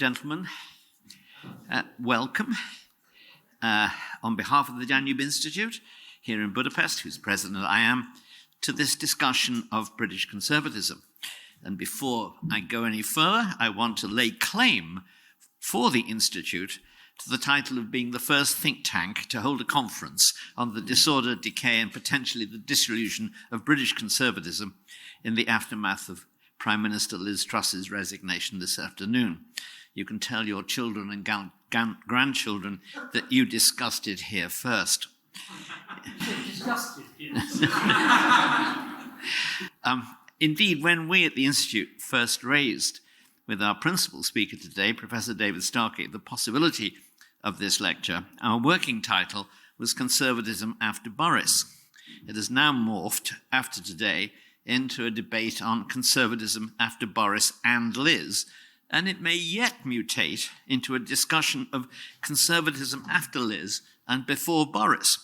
gentlemen, welcome on behalf of the Danube Institute here in Budapest, whose president I am, to this discussion of British conservatism. And before I go any further, I want to lay claim for the Institute to the title of being the first think tank to hold a conference on the disorder, decay, and potentially the dissolution of British conservatism in the aftermath of Prime Minister Liz Truss's resignation this afternoon. You can tell your children and grandchildren that you discussed it here first. Discussed it, yes. Indeed, when we at the Institute first raised with our principal speaker today, Professor David Starkey, the possibility of this lecture, our working title was Conservatism After Boris. It has now morphed, after today, into a debate on conservatism after Boris and Liz, and it may yet mutate into a discussion of conservatism after Liz and before Boris.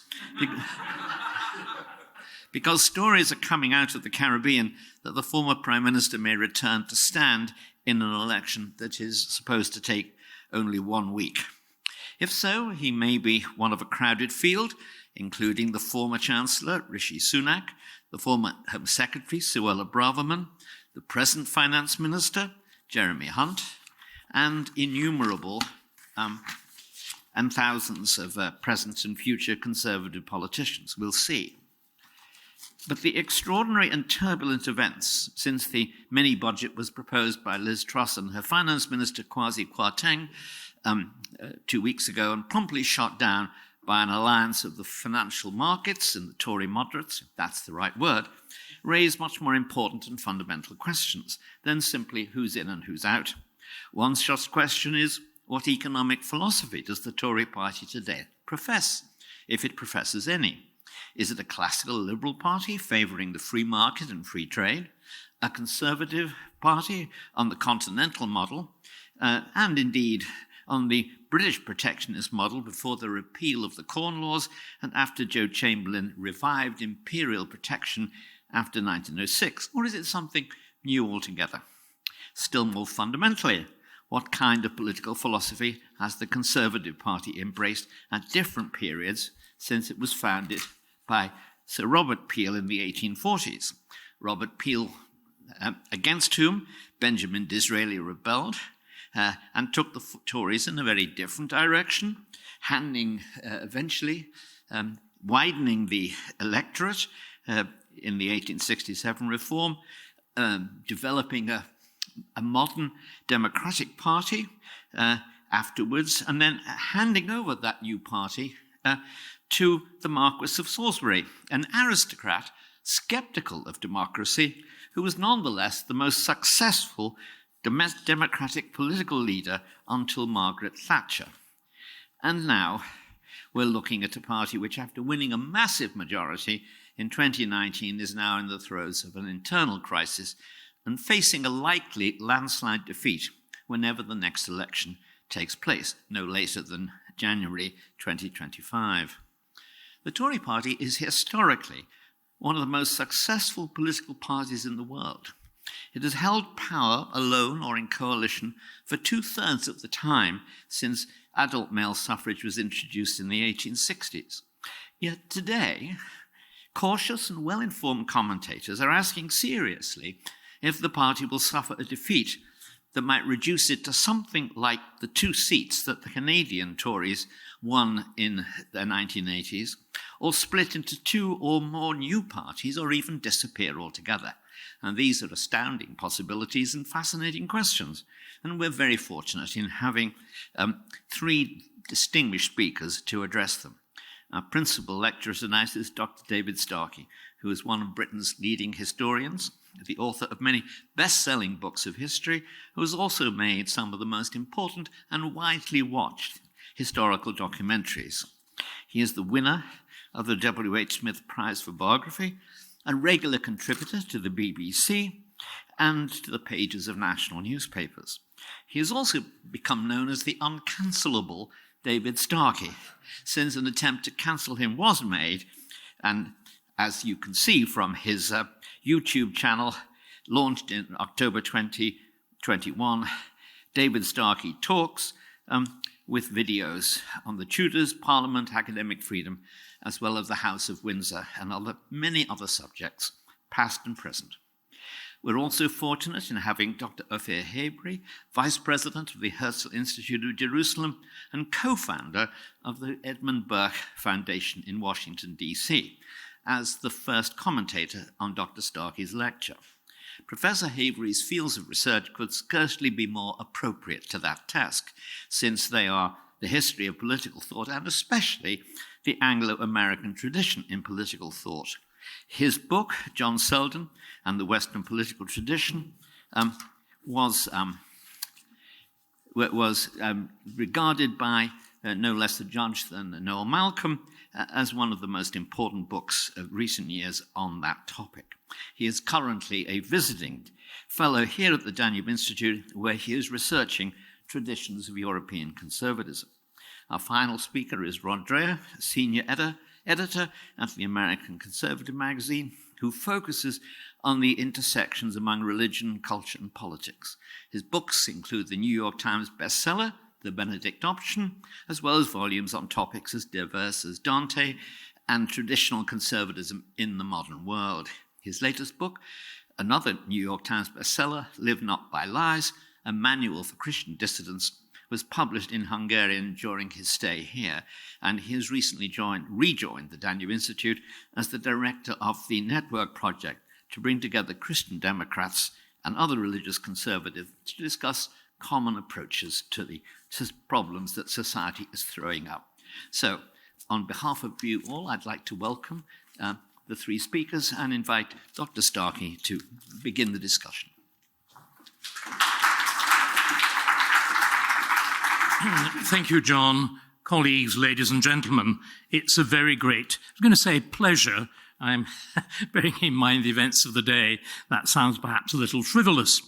Because stories are coming out of the Caribbean that the former Prime Minister may return to stand in an election that is supposed to take only 1 week. If so, he may be one of a crowded field, including the former Chancellor, Rishi Csónak, the former Home Secretary, Suella Braverman, the present Finance Minister, Jeremy Hunt, and innumerable and thousands of present and future Conservative politicians. We'll see. But the extraordinary and turbulent events since the mini-budget was proposed by Liz Truss and her Finance Minister, Kwasi Kwarteng, 2 weeks ago, and promptly shot down by an alliance of the financial markets and the Tory moderates, if that's the right word, raise much more important and fundamental questions than simply who's in and who's out. One such question is, what economic philosophy does the Tory party today profess, if it professes any? Is it a classical liberal party favouring the free market and free trade, a conservative party on the continental model, and indeed on the British protectionist model before the repeal of the Corn Laws and after Joe Chamberlain revived imperial protection after 1906? Or is it something new altogether? Still more fundamentally, what kind of political philosophy has the Conservative Party embraced at different periods since it was founded by Sir Robert Peel in the 1840s? Robert Peel, against whom Benjamin Disraeli rebelled, and took the Tories in a very different direction, eventually widening the electorate in the 1867 reform, developing a modern democratic party afterwards, and then handing over that new party to the Marquis of Salisbury, an aristocrat sceptical of democracy, who was nonetheless the most successful democratic political leader until Margaret Thatcher. And now we're looking at a party which, after winning a massive majority in 2019, is now in the throes of an internal crisis and facing a likely landslide defeat whenever the next election takes place, no later than January 2025. The Tory party is historically one of the most successful political parties in the world. It has held power alone or in coalition for 2/3 of the time since adult male suffrage was introduced in the 1860s. Yet today, cautious and well-informed commentators are asking seriously if the party will suffer a defeat that might reduce it to something like the 2 seats that the Canadian Tories won in the 1980s, or split into 2 or more new parties, or even disappear altogether. And these are astounding possibilities and fascinating questions. And we're very fortunate in having 3 distinguished speakers to address them. Our principal lecturer tonight is Dr. David Starkey, who is one of Britain's leading historians, the author of many best-selling books of history, who has also made some of the most important and widely watched historical documentaries. He is the winner of the W.H. Smith Prize for Biography, a regular contributor to the BBC and to the pages of national newspapers. He has also become known as the uncancelable David Starkey, since an attempt to cancel him was made, and as you can see from his YouTube channel, launched in October 2021, David Starkey Talks, with videos on the Tudors, Parliament, academic freedom, as well as the House of Windsor and many other subjects, past and present. We're also fortunate in having Dr. Ofir Haivry, Vice President of the Herzl Institute of Jerusalem and co-founder of the Edmund Burke Foundation in Washington, D.C., as the first commentator on Dr. Starkey's lecture. Professor Haivry's fields of research could scarcely be more appropriate to that task, since they are the history of political thought and especially the Anglo-American tradition in political thought. His book, John Selden and the Western Political Tradition, was regarded by no less a judge than Noel Malcolm as one of the most important books of recent years on that topic. He is currently a visiting fellow here at the Danube Institute, where he is researching traditions of European conservatism. Our final speaker is Rod Dreher, a senior editor at the American Conservative magazine, who focuses on the intersections among religion, culture, and politics. His books include the New York Times bestseller, The Benedict Option, as well as volumes on topics as diverse as Dante and traditional conservatism in the modern world. His latest book, another New York Times bestseller, Live Not by Lies, a manual for Christian dissidents, was published in Hungarian during his stay here, and he has recently rejoined the Danube Institute as the director of the Network Project to bring together Christian Democrats and other religious conservatives to discuss common approaches to the problems that society is throwing up. So, on behalf of you all, I'd like to welcome the three speakers and invite Dr. Starkey to begin the discussion. Thank you, John. Colleagues, ladies and gentlemen, it's a very great, I was going to say pleasure. I'm bearing in mind the events of the day. That sounds perhaps a little frivolous.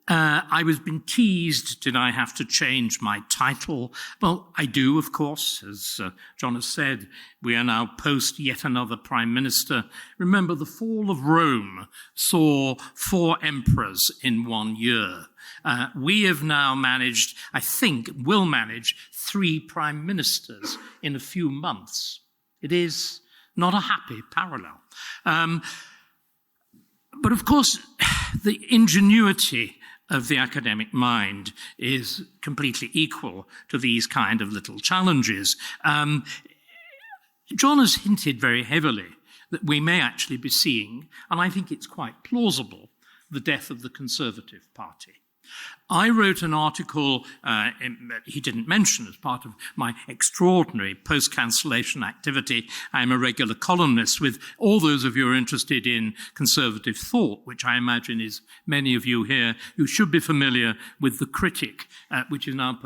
I was been teased, did I have to change my title? Well, I do, of course. As John has said, we are now post yet another Prime Minister. Remember, the fall of Rome saw 4 emperors in 1 year. We have now managed, I think, will manage 3 Prime Ministers in a few months. It is not a happy parallel. But of course, the ingenuity of the academic mind is completely equal to these kind of little challenges. John has hinted very heavily that we may actually be seeing, and I think it's quite plausible, the death of the Conservative Party. I wrote an article he didn't mention as part of my extraordinary post-cancellation activity. I'm a regular columnist with all those of you who are interested in conservative thought, which I imagine is many of you here who should be familiar with The Critic, which is now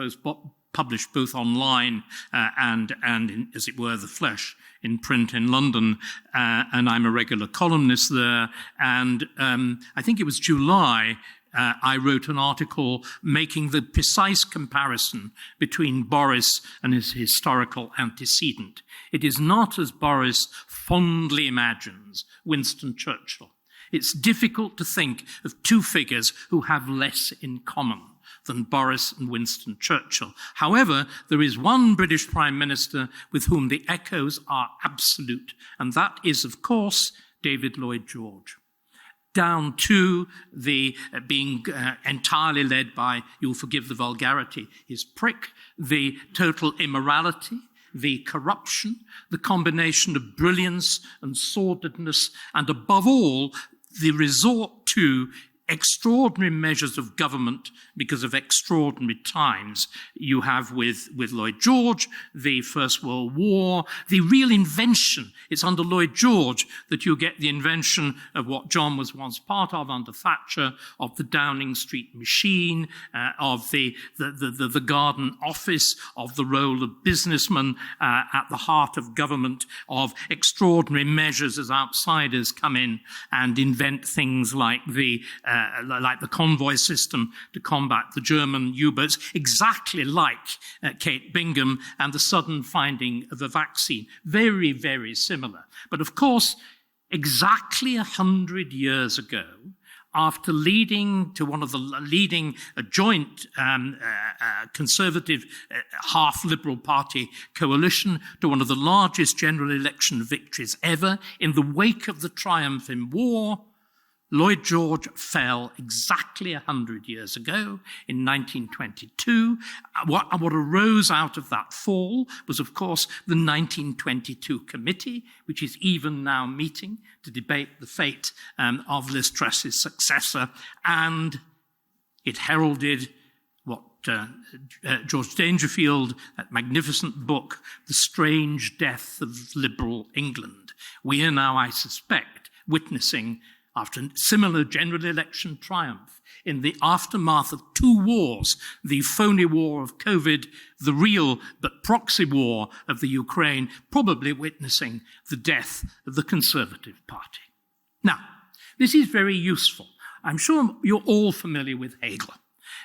published both online and in, as it were, the flesh in print in London, and I'm a regular columnist there. And I think it was July, I wrote an article making the precise comparison between Boris and his historical antecedent. It is not, as Boris fondly imagines, Winston Churchill. It's difficult to think of 2 figures who have less in common than Boris and Winston Churchill. However, there is one British Prime Minister with whom the echoes are absolute, and that is, of course, David Lloyd George. Down to the being entirely led by, you'll forgive the vulgarity, his prick, the total immorality, the corruption, the combination of brilliance and sordidness, and above all, the resort to extraordinary measures of government because of extraordinary times. You have with Lloyd George, the First World War, the real invention. It's under Lloyd George that you get the invention of what John was once part of under Thatcher, of the Downing Street machine, of the garden office, of the role of businessman at the heart of government, of extraordinary measures as outsiders come in and invent things like the convoy system to combat the German U-boats, exactly like Kate Bingham and the sudden finding of a vaccine. Very, very similar. But of course, exactly 100 years ago, after leading to one of the leading joint conservative half-liberal party coalition to one of the largest general election victories ever, in the wake of the triumph in war, Lloyd George fell exactly 100 years ago in 1922. What arose out of that fall was, of course, the 1922 committee, which is even now meeting to debate the fate of Liz Truss's successor, and it heralded what George Dangerfield, that magnificent book, The Strange Death of Liberal England. We are now, I suspect, witnessing, after a similar general election triumph, in the aftermath of two wars, the phony war of COVID, the real but proxy war of the Ukraine, probably witnessing the death of the Conservative Party. Now, this is very useful. I'm sure you're all familiar with Hegel.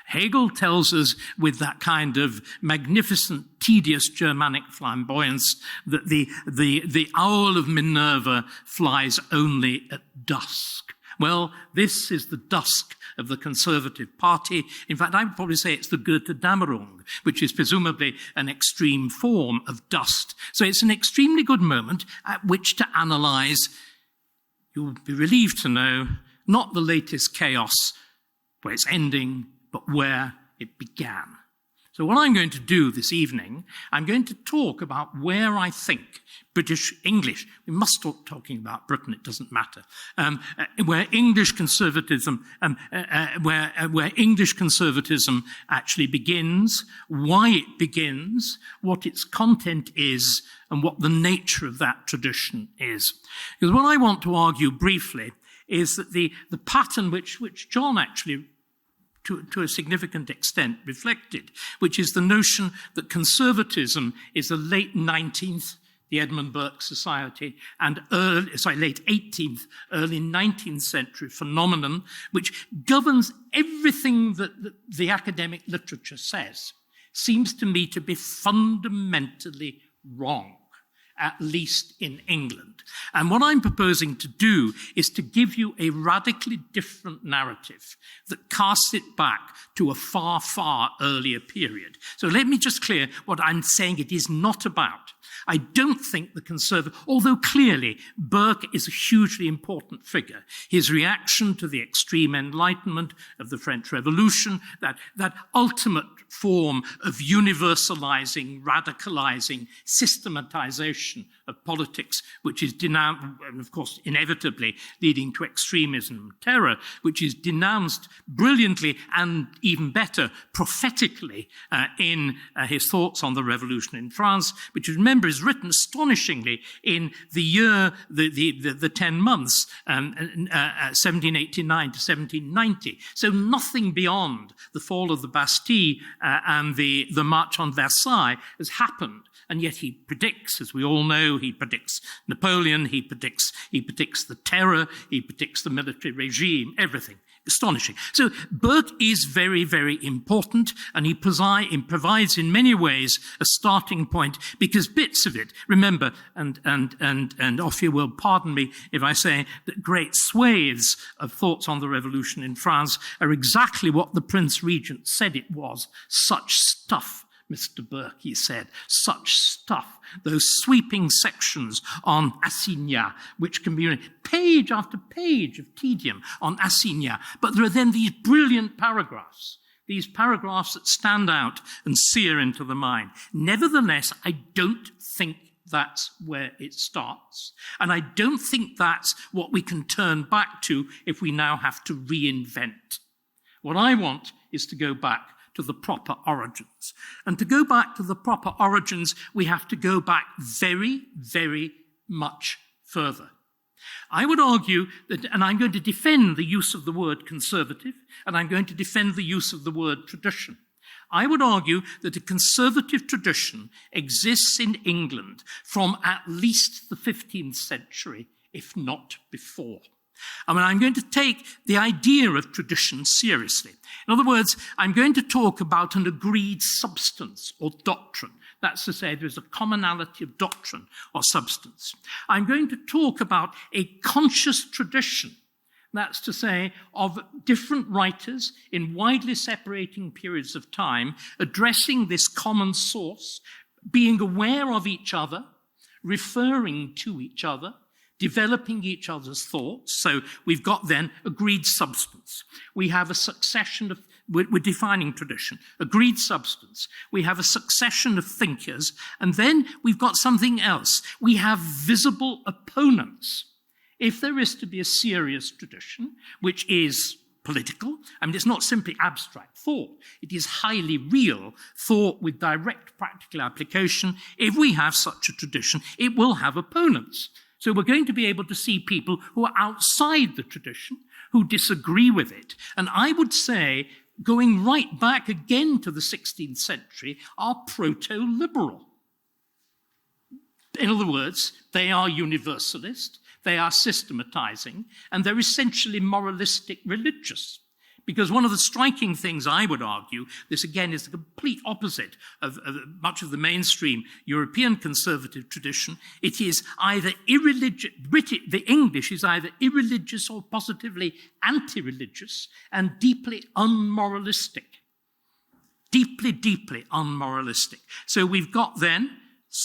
Hegel tells us, with that kind of magnificent, tedious Germanic flamboyance, that the owl of Minerva flies only at dusk. Well, this is the dusk of the Conservative Party. In fact, I would probably say it's the Goethe-Dämmerung, which is presumably an extreme form of dust. So it's an extremely good moment at which to analyse, you'll be relieved to know, not the latest chaos where it's ending, but where it began. So what I'm going to do this evening, I'm going to talk about where I think British English, we must stop talking about Britain, it doesn't matter, where English conservatism, where English conservatism actually begins, why it begins, what its content is, and what the nature of that tradition is. Because what I want to argue briefly is that the pattern which John actually to a significant extent reflected, which is the notion that conservatism is a late 19th, the Edmund Burke Society, and late 18th, early 19th century phenomenon, which governs everything that the academic literature says, seems to me to be fundamentally wrong, at least in England. And what I'm proposing to do is to give you a radically different narrative that casts it back to a far, far earlier period. So let me just clear what I'm saying it is not about. I don't think the Conservative, although clearly Burke is a hugely important figure. His reaction to the extreme Enlightenment of the French Revolution, that ultimate form of universalizing, radicalizing, systematization of politics, which is denounced, and of course inevitably leading to extremism and terror, which is denounced brilliantly and even better prophetically in his thoughts on the revolution in France, which, remember, is written astonishingly in the year, the 10 months, 1789 to 1790. So nothing beyond the fall of the Bastille and the March on Versailles has happened. And yet he predicts, as we all know, he predicts Napoleon, he predicts the terror, he predicts the military regime, everything. Astonishing. So Burke is very, very important, and he provides in many ways a starting point, because bits of it, remember, and Ofir will pardon me if I say that great swathes of thoughts on the revolution in France are exactly what the Prince Regent said it was. Such stuff, Mr. Burke, he said, such stuff, those sweeping sections on assignats, which can be page after page of tedium on assignats. But there are then these brilliant paragraphs that stand out and sear into the mind. Nevertheless, I don't think that's where it starts. And I don't think that's what we can turn back to if we now have to reinvent. What I want is to go back to the proper origins. And to go back to the proper origins, we have to go back very, very much further. I would argue that, and I'm going to defend the use of the word conservative, and I'm going to defend the use of the word tradition. I would argue that a conservative tradition exists in England from at least the 15th century, if not before. I mean, I'm going to take the idea of tradition seriously. In other words, I'm going to talk about an agreed substance or doctrine. That's to say, there's a commonality of doctrine or substance. I'm going to talk about a conscious tradition That's to say, of different writers in widely separating periods of time, addressing this common source, being aware of each other, referring to each other, developing each other's thoughts. So we've got then agreed substance. We have a succession of, we're defining tradition, agreed substance. We have a succession of thinkers, and then we've got something else. We have visible opponents. If there is to be a serious tradition, which is political, I mean, it's not simply abstract thought, it is highly real thought with direct practical application. If we have such a tradition, it will have opponents. So we're going to be able to see people who are outside the tradition, who disagree with it. And I would say, going right back again to the 16th century, are proto-liberal. In other words, they are universalist, they are systematizing, and they're essentially moralistic religious. Because one of the striking things, I would argue, this again is the complete opposite of much of the mainstream European conservative tradition. It is either irreligious, the English is either irreligious or positively anti-religious and deeply unmoralistic. Deeply, deeply unmoralistic. So we've got then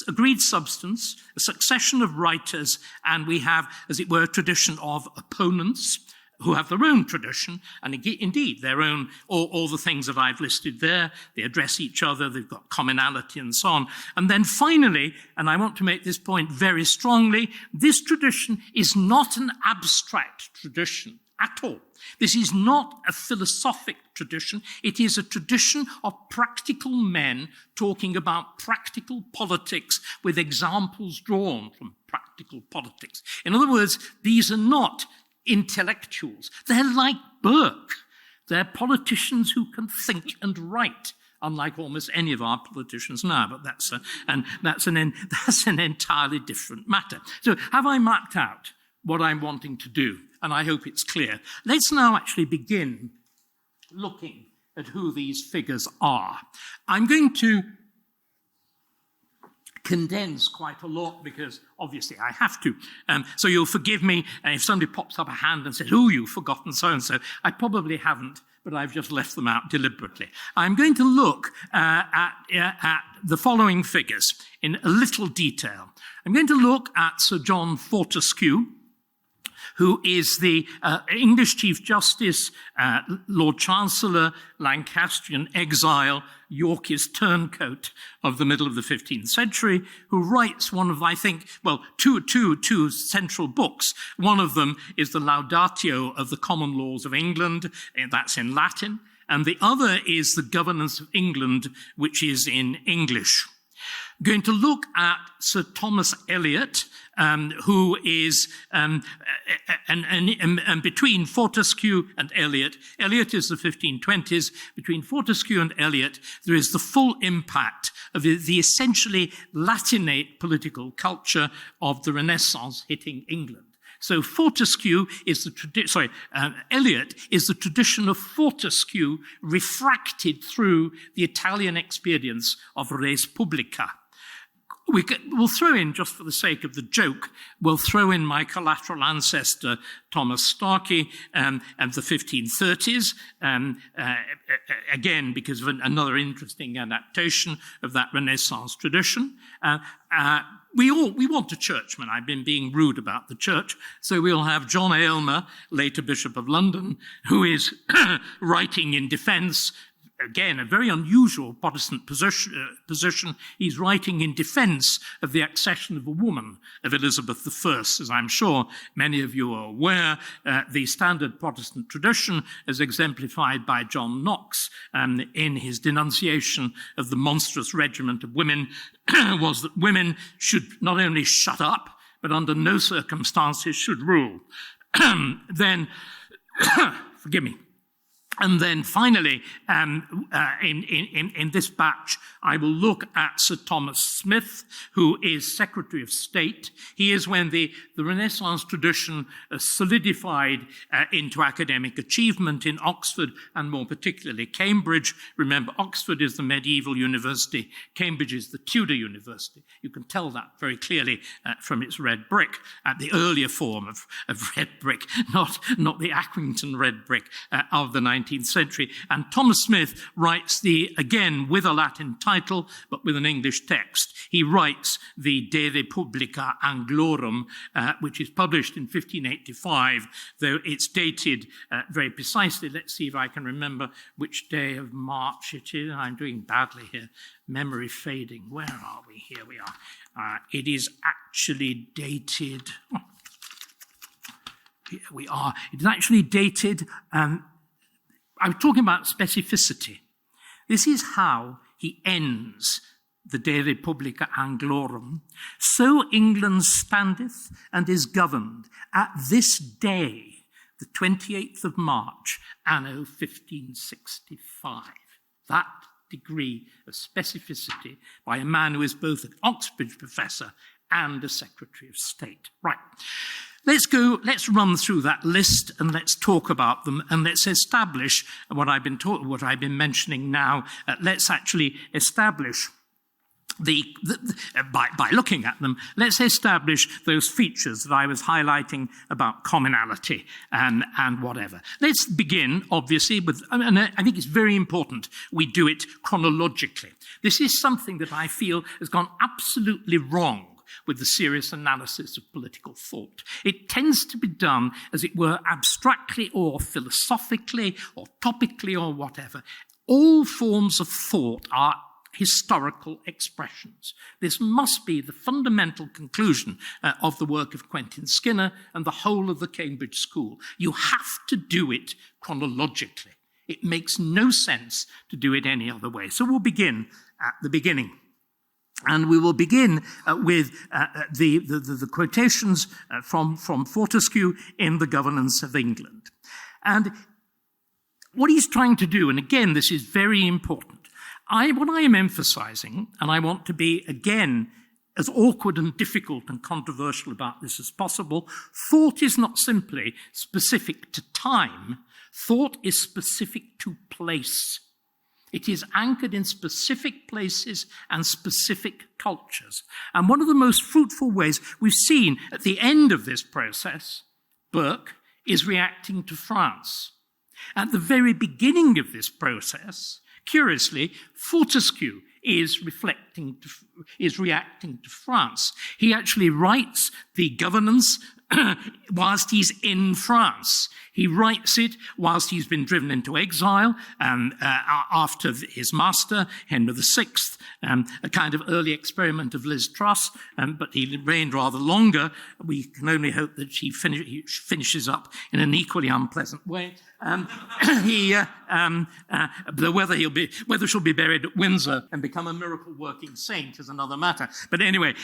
agreed substance, a succession of writers, and we have, as it were, a tradition of opponents who have their own tradition, and indeed their own, all the things that I've listed there. They address each other, they've got commonality and so on. And then finally, and I want to make this point very strongly, this tradition is not an abstract tradition at all. This is not a philosophic tradition. It is a tradition of practical men talking about practical politics with examples drawn from practical politics. In other words, these are not intellectuals. They're like Burke. They're politicians who can think and write, unlike almost any of our politicians now, but that's an entirely different matter. So have I mapped out what I'm wanting to do? And I hope it's clear. Let's now actually begin looking at who these figures are. I'm going to condense quite a lot because obviously I have to. So you'll forgive me if somebody pops up a hand and says, oh, you've forgotten so-and-so. I probably haven't, but I've just left them out deliberately. I'm going to look at the following figures in a little detail. I'm going to look at Sir John Fortescue, who is the English Chief Justice, Lord Chancellor, Lancastrian exile, Yorkist turncoat of the middle of the 15th century, who writes one of, I think, well, two central books. One of them is the Laudatio of the Common Laws of England, and that's in Latin, and the other is the Governance of England, which is in English. I'm going to look at Sir Thomas Elliot, who is, and between Fortescue and Elliot is the 1520s, between Fortescue and Elliot, there is the full impact of the essentially Latinate political culture of the Renaissance hitting England. So Fortescue is Elliot is the tradition of Fortescue refracted through the Italian experience of res publica. We'll throw in, just for the sake of the joke, we'll throw in my collateral ancestor, Thomas Starkey, of the 1530s, again, because of another interesting adaptation of that Renaissance tradition. We want a churchman. I've been being rude about the church. So we'll have John Aylmer, later Bishop of London, who is writing in defense. Again, a very unusual Protestant position. He's writing in defense of the accession of a woman of Elizabeth I. As I'm sure many of you are aware, the standard Protestant tradition, as exemplified by John Knox in his denunciation of the monstrous regiment of women, was that women should not only shut up, but under no circumstances should rule. Then, forgive me. And then finally, in this batch, I will look at Sir Thomas Smith, who is Secretary of State. He is when the Renaissance tradition solidified into academic achievement in Oxford and more particularly Cambridge. Remember, Oxford is the medieval university. Cambridge is the Tudor university. You can tell that very clearly from its red brick, the earlier form of red brick, not the Accrington red brick of the 19th century. And Thomas Smith writes again with a Latin title, but with an English text. He writes the De Republica Anglorum, which is published in 1585, though it's dated very precisely. Let's see if I can remember which day of March it is. I'm doing badly here. Memory fading. Where are we? Here we are. It is actually dated... Here we are. It is actually dated... I'm talking about specificity. This is how he ends the De Republica Anglorum. So England standeth and is governed at this day, the 28th of March, anno 1565. That degree of specificity by a man who is both an Oxbridge professor and a Secretary of State. Right. Let's run through that list and let's talk about them and let's establish what I've been mentioning now. Let's actually establish by looking at them, let's establish those features that I was highlighting about commonality and whatever. Let's begin, obviously, with, and I think it's very important we do it chronologically. This is something that I feel has gone absolutely wrong with the serious analysis of political thought. It tends to be done, as it were, abstractly or philosophically or topically or whatever. All forms of thought are historical expressions. This must be the fundamental conclusion of the work of Quentin Skinner and the whole of the Cambridge School. You have to do it chronologically. It makes no sense to do it any other way. So we'll begin at the beginning. And we will begin with the quotations from Fortescue in The Governance of England. And what he's trying to do, and again, this is very important, what I am emphasizing, and I want to be, again, as awkward and difficult and controversial about this as possible, thought is not simply specific to time. Thought is specific to place. It is anchored in specific places and specific cultures. And one of the most fruitful ways we've seen at the end of this process, Burke is reacting to France. At the very beginning of this process, curiously, Fortescue is reacting to France. He actually writes the governance whilst he's in France. He writes it whilst he's been driven into exile after his master, Henry VI, a kind of early experiment of Liz Truss, but he reigned rather longer. We can only hope that he finishes up in an equally unpleasant way. Whether she'll be buried at Windsor and become a miracle-working saint is another matter. But anyway,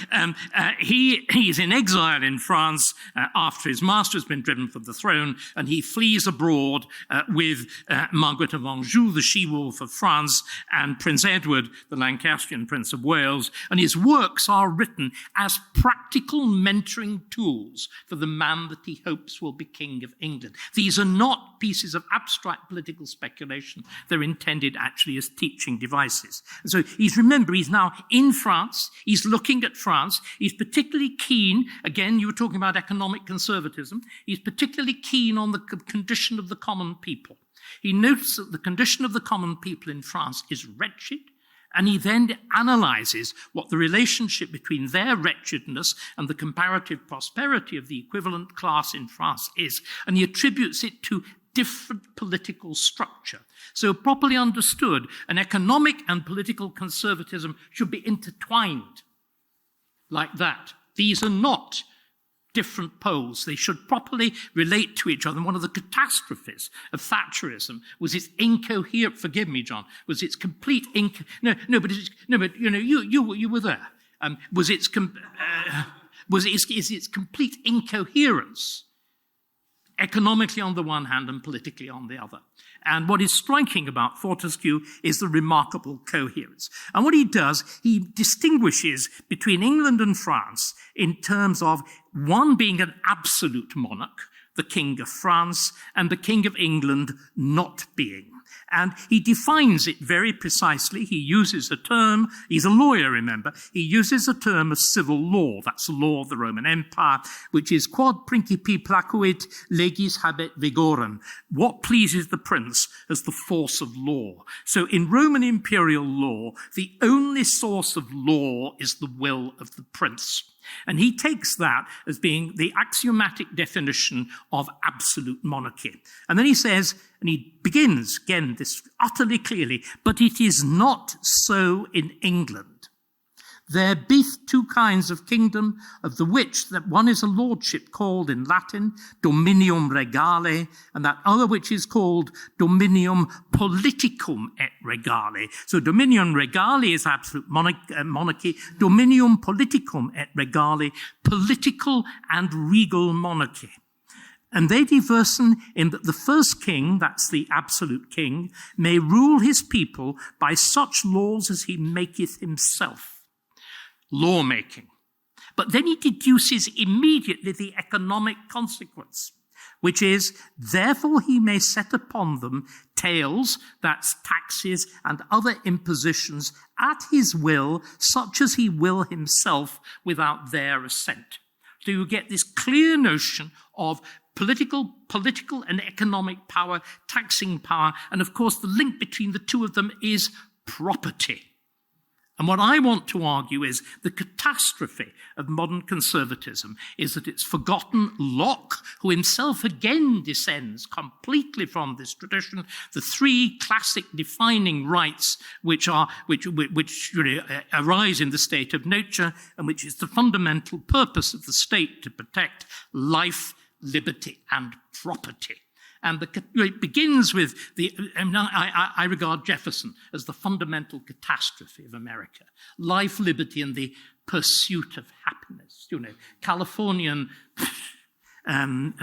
he's in exile in France after his master has been driven from the throne, and he flees abroad with Margaret of Anjou, the she-wolf of France, and Prince Edward, the Lancastrian Prince of Wales. And his works are written as practical mentoring tools for the man that he hopes will be King of England. These are not pieces of abstract political speculation. They're intended actually as teaching devices. And so he's now in France. He's looking at France. He's particularly keen, again, you were talking about economic conservatism. He's particularly keen on the condition of the common people. He notes that the condition of the common people in France is wretched, and he then analyzes what the relationship between their wretchedness and the comparative prosperity of the equivalent class in France is, and he attributes it to different political structure. So properly understood, an economic and political conservatism should be intertwined like that. These are not different poles. They should properly relate to each other. And one of the catastrophes of Thatcherism was its incoherent, forgive me, John, was its complete you were there. Is its complete incoherence economically on the one hand and politically on the other. And what is striking about Fortescue is the remarkable coherence. And what he does, he distinguishes between England and France in terms of one being an absolute monarch, the King of France, and the King of England not being. And he defines it very precisely. He uses a term, he's a lawyer, remember, he uses a term of civil law, that's the law of the Roman Empire, which is quod principi placuit legis habet vigorem, what pleases the prince as the force of law. So in Roman imperial law, the only source of law is the will of the prince. And he takes that as being the axiomatic definition of absolute monarchy. And then he says, and he begins, again, this utterly clearly, but it is not so in England. There be two kinds of kingdom, of the which that one is a lordship called in Latin dominium regale, and that other which is called dominium politicum et regale. So dominium regale is absolute monarchy, dominium politicum et regale, political and regal monarchy. And they diversen in that the first king, that's the absolute king, may rule his people by such laws as he maketh himself. Lawmaking. But then he deduces immediately the economic consequence, which is, therefore he may set upon them tails, that's taxes and other impositions, at his will, such as he will himself without their assent. So you get this clear notion of political and economic power, taxing power, and of course the link between the two of them is property. And what I want to argue is the catastrophe of modern conservatism is that it's forgotten Locke, who himself again descends completely from this tradition, the three classic defining rights which arise in the state of nature and which is the fundamental purpose of the state to protect life, liberty, and property. And it begins with I regard Jefferson as the fundamental catastrophe of America. Life, liberty, and the pursuit of happiness. Californian and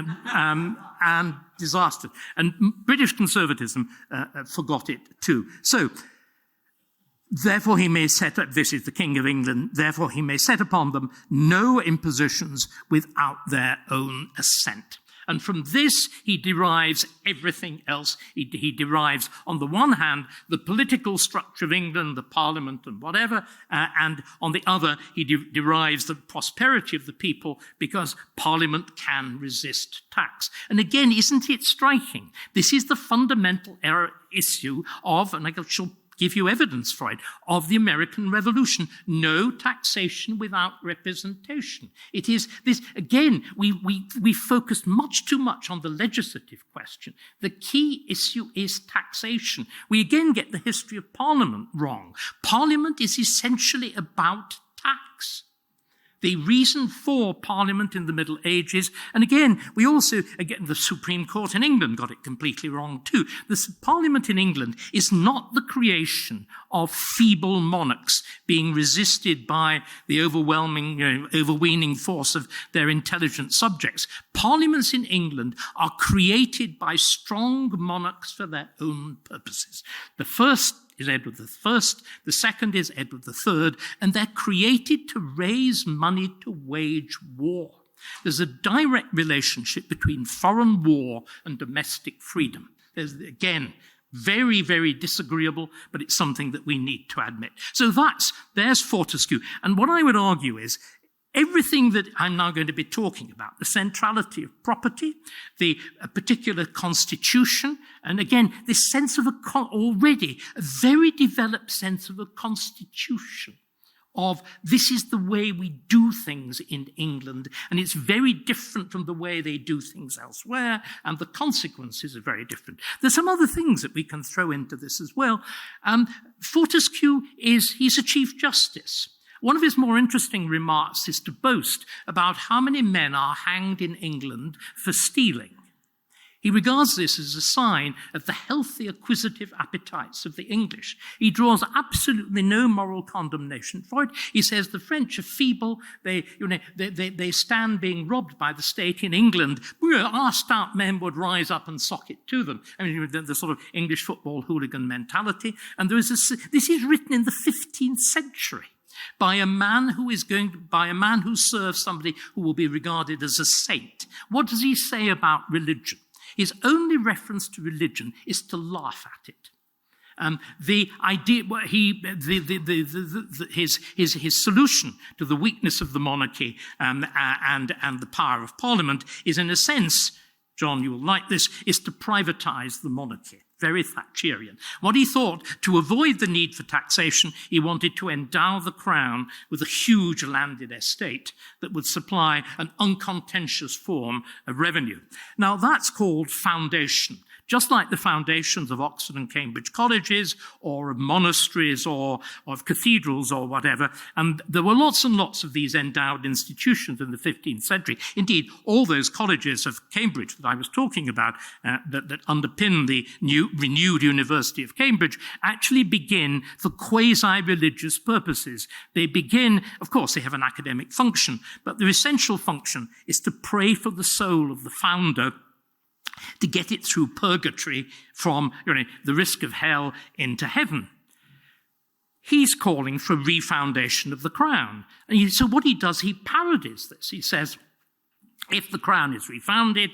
disaster. And British conservatism forgot it too. So, therefore he may set up, this is the King of England, therefore he may set upon them no impositions without their own assent. And from this, he derives everything else. He derives, on the one hand, the political structure of England, the parliament and whatever, and on the other, he derives the prosperity of the people because parliament can resist tax. And again, isn't it striking? This is the fundamental issue of, and I shall give you evidence for it, of the American Revolution. No taxation without representation. It is this, again, we focused much too much on the legislative question. The key issue is taxation. We again get the history of Parliament wrong. Parliament is essentially about tax. The reason for Parliament in the Middle Ages, and again, we also, the Supreme Court in England got it completely wrong too. The Parliament in England is not the creation of feeble monarchs being resisted by the overweening force of their intelligent subjects. Parliaments in England are created by strong monarchs for their own purposes. The first is Edward I, the second is Edward III, and they're created to raise money to wage war. There's a direct relationship between foreign war and domestic freedom. There's, again, very, very disagreeable, but it's something that we need to admit. So there's Fortescue. And what I would argue is, everything that I'm now going to be talking about, the centrality of property, the particular constitution, and again, this sense of already a very developed sense of a constitution, of this is the way we do things in England, and it's very different from the way they do things elsewhere, and the consequences are very different. There's some other things that we can throw into this as well. Fortescue he's a Chief Justice. One of his more interesting remarks is to boast about how many men are hanged in England for stealing. He regards this as a sign of the healthy acquisitive appetites of the English. He draws absolutely no moral condemnation for it. He says the French are feeble. They stand being robbed by the state. In England, our stout men would rise up and sock it to them. I mean, the sort of English football hooligan mentality. And this is written in the 15th century by a man who serves somebody who will be regarded as a saint. What does he say about religion? His only reference to religion is to laugh at it. His solution to the weakness of the monarchy and the power of Parliament is, in a sense, John, you will like this, is to privatise the monarchy. Very Thatcherian. What he thought, to avoid the need for taxation, he wanted to endow the crown with a huge landed estate that would supply an uncontentious form of revenue. Now, that's called foundation. Just like the foundations of Oxford and Cambridge colleges, or of monasteries, or of cathedrals, or whatever. And there were lots and lots of these endowed institutions in the 15th century. Indeed, all those colleges of Cambridge that I was talking about, that underpin the renewed University of Cambridge, actually begin for quasi-religious purposes. They begin, of course, they have an academic function, but their essential function is to pray for the soul of the founder, to get it through purgatory from the risk of hell into heaven. He's calling for refoundation of the crown. And so what he does, he parodies this. He says, if the crown is refounded,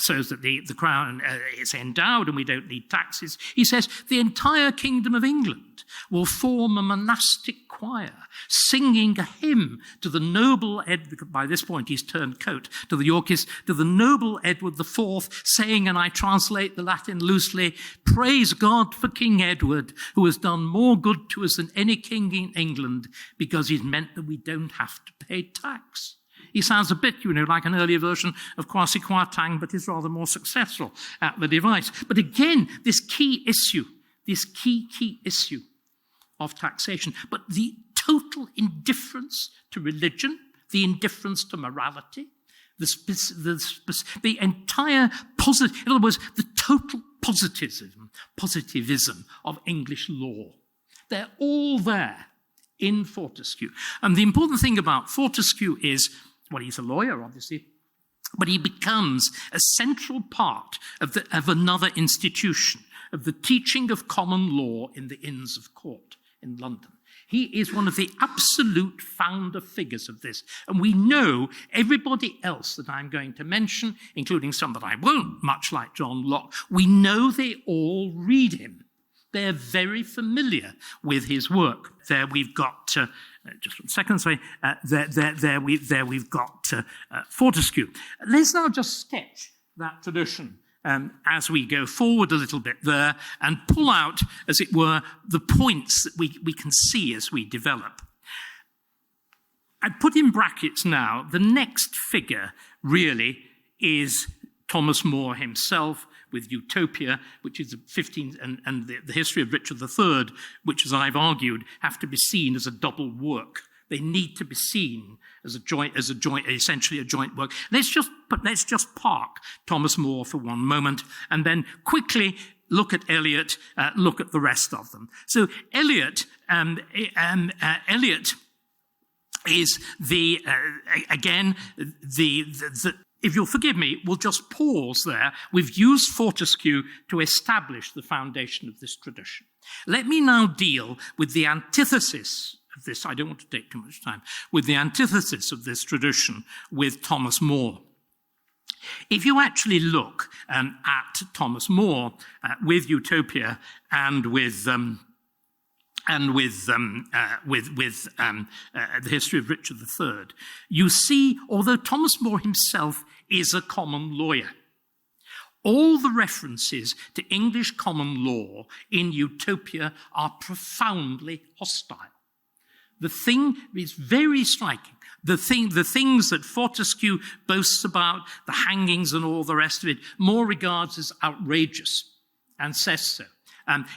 so that the crown is endowed and we don't need taxes, he says, the entire kingdom of England will form a monastic choir, singing a hymn to the noble Edward, by this point he's turned coat, to the Yorkists, to the noble Edward IV, saying, and I translate the Latin loosely, praise God for King Edward, who has done more good to us than any king in England, because he's meant that we don't have to pay tax. He sounds a bit, like an earlier version of Kwasi Kwarteng, but is rather more successful at the device. But again, this key issue of taxation, but the total indifference to religion, the indifference to morality, the entire in other words, the total positivism of English law. They're all there in Fortescue. And the important thing about Fortescue is, well, he's a lawyer, obviously, but he becomes a central part of another institution, of the teaching of common law in the Inns of Court in London. He is one of the absolute founder figures of this. And we know everybody else that I'm going to mention, including some that I won't, much like John Locke, we know they all read him. They're very familiar with his work. There we've got, just 1 second, sorry, we've got Fortescue. Let's now just sketch that tradition as we go forward a little bit there and pull out, as it were, the points that we can see as we develop. I'd put in brackets now, the next figure really is Thomas More himself, with Utopia, which is and the history of Richard III, which, as I've argued, have to be seen as a double work. They need to be seen as essentially a joint work. Let's just park Thomas More for one moment, and then quickly look at Elliot. Look at the rest of them. So Elliot is if you'll forgive me, we'll just pause there. We've used Fortescue to establish the foundation of this tradition. Let me now deal with the antithesis of this. I don't want to take too much time. With the antithesis of this tradition with Thomas More. If you actually look at Thomas More with Utopia and with the history of Richard III, you see, although Thomas More himself is a common lawyer, all the references to English common law in Utopia are profoundly hostile. The thing is very striking. The things that Fortescue boasts about, the hangings and all the rest of it, More regards as outrageous and says so.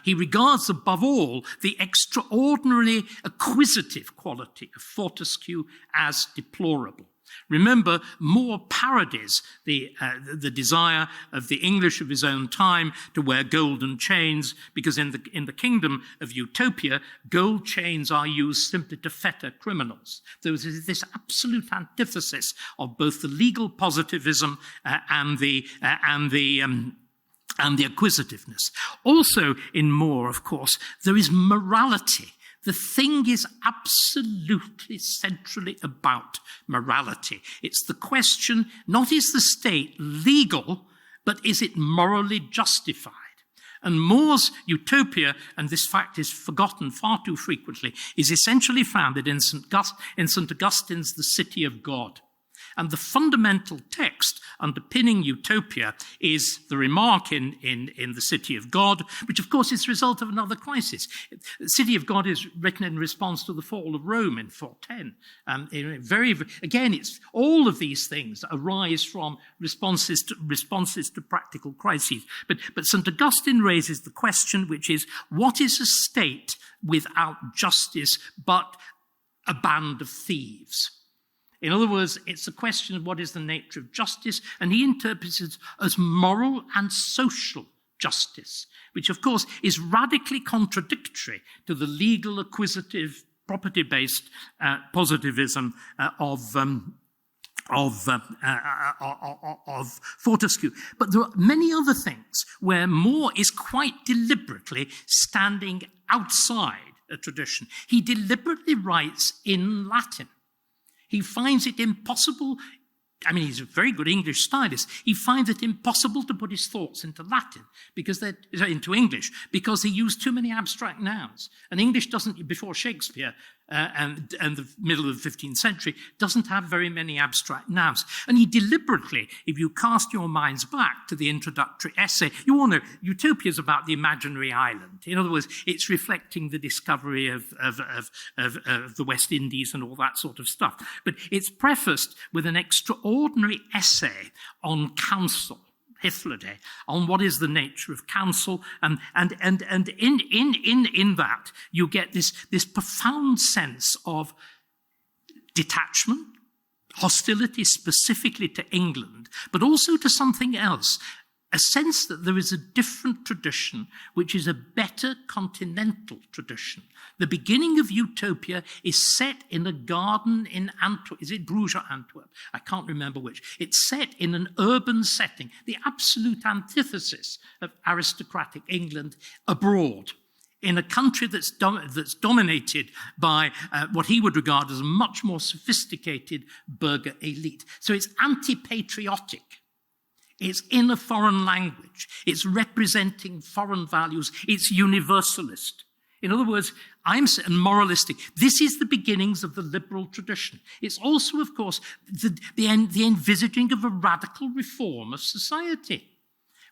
He regards, above all, the extraordinarily acquisitive quality of Fortescue as deplorable. Remember, More parodies the desire of the English of his own time to wear golden chains, because in the kingdom of Utopia, gold chains are used simply to fetter criminals. There is this absolute antithesis of both the legal positivism and the acquisitiveness. Also in More, of course, there is morality. The thing is absolutely centrally about morality. It's the question, not is the state legal, but is it morally justified? And More's Utopia, and this fact is forgotten far too frequently, is essentially founded in St. Augustine's The City of God. And the fundamental text underpinning Utopia is the remark in The City of God, which of course is the result of another crisis. The City of God is written in response to the fall of Rome in 410. Again, it's all of these things arise from responses to practical crises. But St. Augustine raises the question, which is, what is a state without justice but a band of thieves? In other words, it's a question of what is the nature of justice, and he interprets it as moral and social justice, which of course is radically contradictory to the legal, acquisitive, property-based positivism of Fortescue. But there are many other things where More is quite deliberately standing outside a tradition. He deliberately writes in Latin. He finds it impossible, he's a very good English stylist, he finds it impossible to put his thoughts into English, because he used too many abstract nouns. And English doesn't, before Shakespeare and the middle of the 15th century, doesn't have very many abstract nouns. And he deliberately, if you cast your minds back to the introductory essay, you all know Utopia is about the imaginary island. In other words, it's reflecting the discovery of the West Indies and all that sort of stuff. But it's prefaced with an extraordinary essay on counsel, Hythloday, on what is the nature of counsel, and in that you get this profound sense of detachment, hostility specifically to England, but also to something else, a sense that there is a different tradition, which is a better continental tradition. The beginning of Utopia is set in a garden in Antwerp. Is it Bruges or Antwerp? I can't remember which. It's set in an urban setting, the absolute antithesis of aristocratic England abroad, in a country that's dominated by what he would regard as a much more sophisticated burgher elite. So it's anti-patriotic. It's in a foreign language. It's representing foreign values. It's universalist. In other words, I'm moralistic. This is the beginnings of the liberal tradition. It's also, of course, the envisaging of a radical reform of society.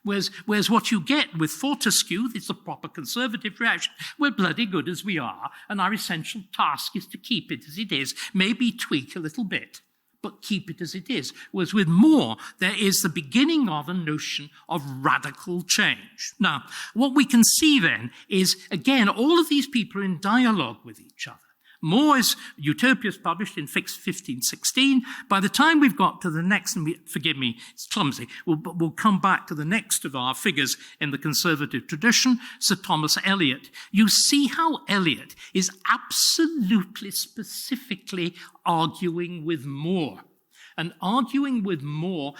Whereas what you get with Fortescue, it's a proper conservative reaction. We're bloody good as we are, and our essential task is to keep it as it is, maybe tweak a little bit, but keep it as it is. Whereas with More, there is the beginning of a notion of radical change. Now, what we can see then is, again, all of these people are in dialogue with each other. More's Utopia is published in 1516. By the time we've got to the next, and forgive me, it's clumsy, we'll come back to the next of our figures in the conservative tradition, Sir Thomas Elliot. You see how Elliot is absolutely specifically arguing with More, and arguing with More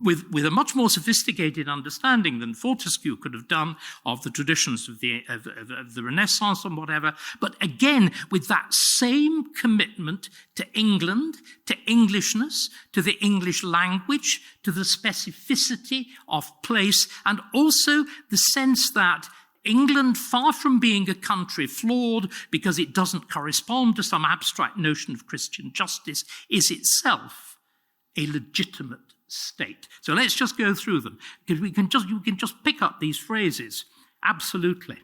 with a much more sophisticated understanding than Fortescue could have done of the traditions of the Renaissance and whatever, but again, with that same commitment to England, to Englishness, to the English language, to the specificity of place, and also the sense that England, far from being a country flawed because it doesn't correspond to some abstract notion of Christian justice, is itself a legitimate state. So let's just go through them, because you can just pick up these phrases. Absolutely.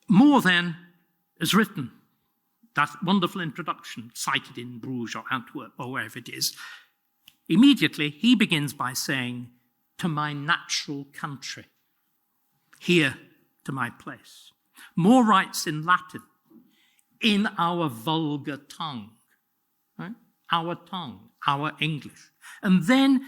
More then has written that wonderful introduction cited in Bruges or Antwerp or wherever it is. Immediately he begins by saying, "To my natural country, here to my place." More writes in Latin, "in our vulgar tongue." Right? our tongue, our English. And then,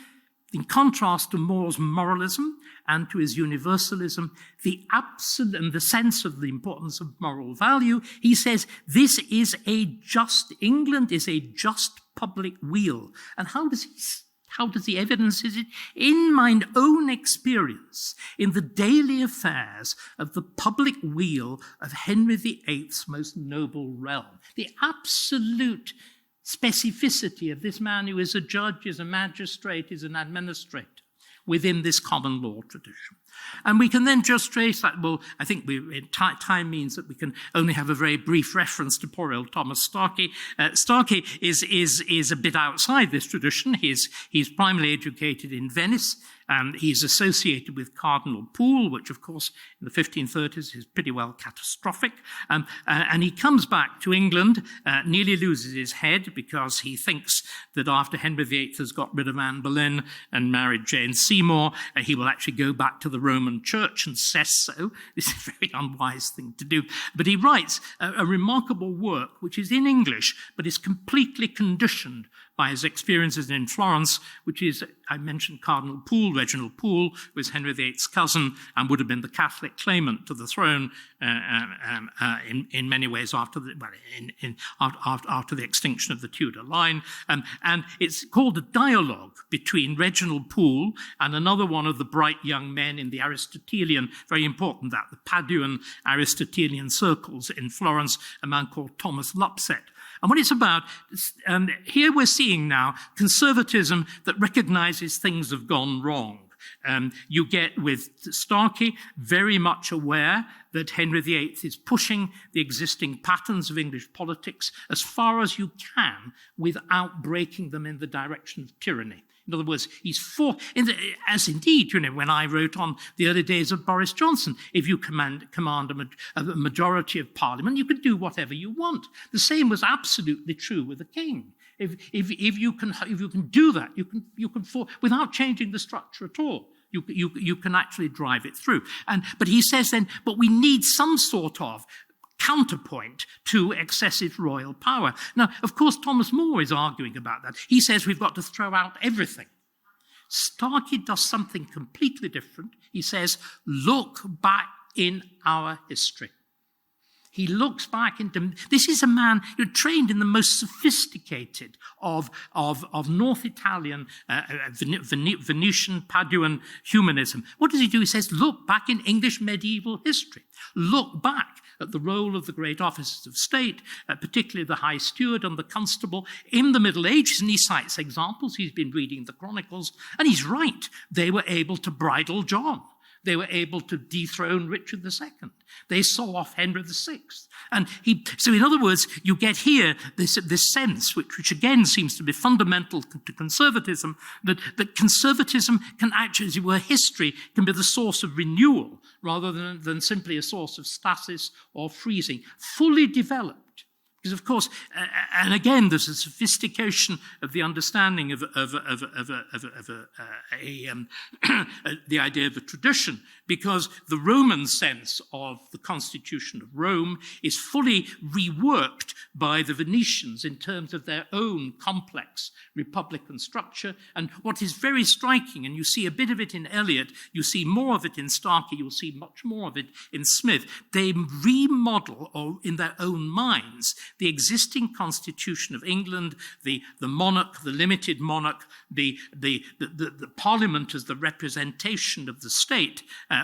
in contrast to More's moralism and to his universalism, the absolute and the sense of the importance of moral value, he says, this is a just, England is a just public weal. And how does he evidence it? In my own experience, in the daily affairs of the public weal of Henry VIII's most noble realm. The absolute specificity of this man who is a judge, is a magistrate, is an administrator within this common law tradition. And we can then just trace that. Well, I think time means that we can only have a very brief reference to poor old Thomas Starkey. Starkey is a bit outside this tradition. He's primarily educated in Venice. He's associated with Cardinal Pole, which, of course, in the 1530s is pretty well catastrophic. And he comes back to England, nearly loses his head because he thinks that after Henry VIII has got rid of Anne Boleyn and married Jane Seymour, he will actually go back to the Roman Church and says so. This is a very unwise thing to do. But he writes a remarkable work, which is in English, but is completely conditioned by his experiences in Florence, which is, I mentioned Cardinal Pole, Reginald Pole, who was Henry VIII's cousin and would have been the Catholic claimant to the throne in many ways after the extinction of the Tudor line. And it's called a dialogue between Reginald Pole and another one of the bright young men in the Aristotelian, very important that, the Paduan Aristotelian circles in Florence, a man called Thomas Lupset. And what it's about, here we're seeing now conservatism that recognizes things have gone wrong. You get with Starkey very much aware that Henry VIII is pushing the existing patterns of English politics as far as you can without breaking them in the direction of tyranny. In other words, he's as indeed, when I wrote on the early days of Boris Johnson, if you command a majority of Parliament, you can do whatever you want. The same was absolutely true with the King. If you can do that, you can without changing the structure at all. You can actually drive it through. But he says then, but we need some sort of counterpoint to excessive royal power. Now, of course, Thomas More is arguing about that. He says we've got to throw out everything. Starkey does something completely different. He says, look back in our history. He looks back into, this is a man who trained in the most sophisticated of North Italian, Venetian, Paduan humanism. What does he do? He says, look back in English medieval history. Look back at the role of the great officers of state, particularly the High Steward and the Constable in the Middle Ages. And he cites examples. He's been reading the Chronicles. And he's right. They were able to bridle John. They were able to dethrone Richard II. They saw off Henry VI. So in other words, you get here this sense, which again seems to be fundamental to conservatism, that conservatism can actually, as it were, history can be the source of renewal rather than simply a source of stasis or freezing, fully developed. Because, of course, and again, there's a sophistication of the understanding of the idea of a tradition, because the Roman sense of the Constitution of Rome is fully reworked by the Venetians in terms of their own complex republican structure. And what is very striking, and you see a bit of it in Elliot, you see more of it in Starkey, you'll see much more of it in Smith, they remodel, or in their own minds, the existing constitution of England, the monarch, the limited monarch, the parliament as the representation of the state,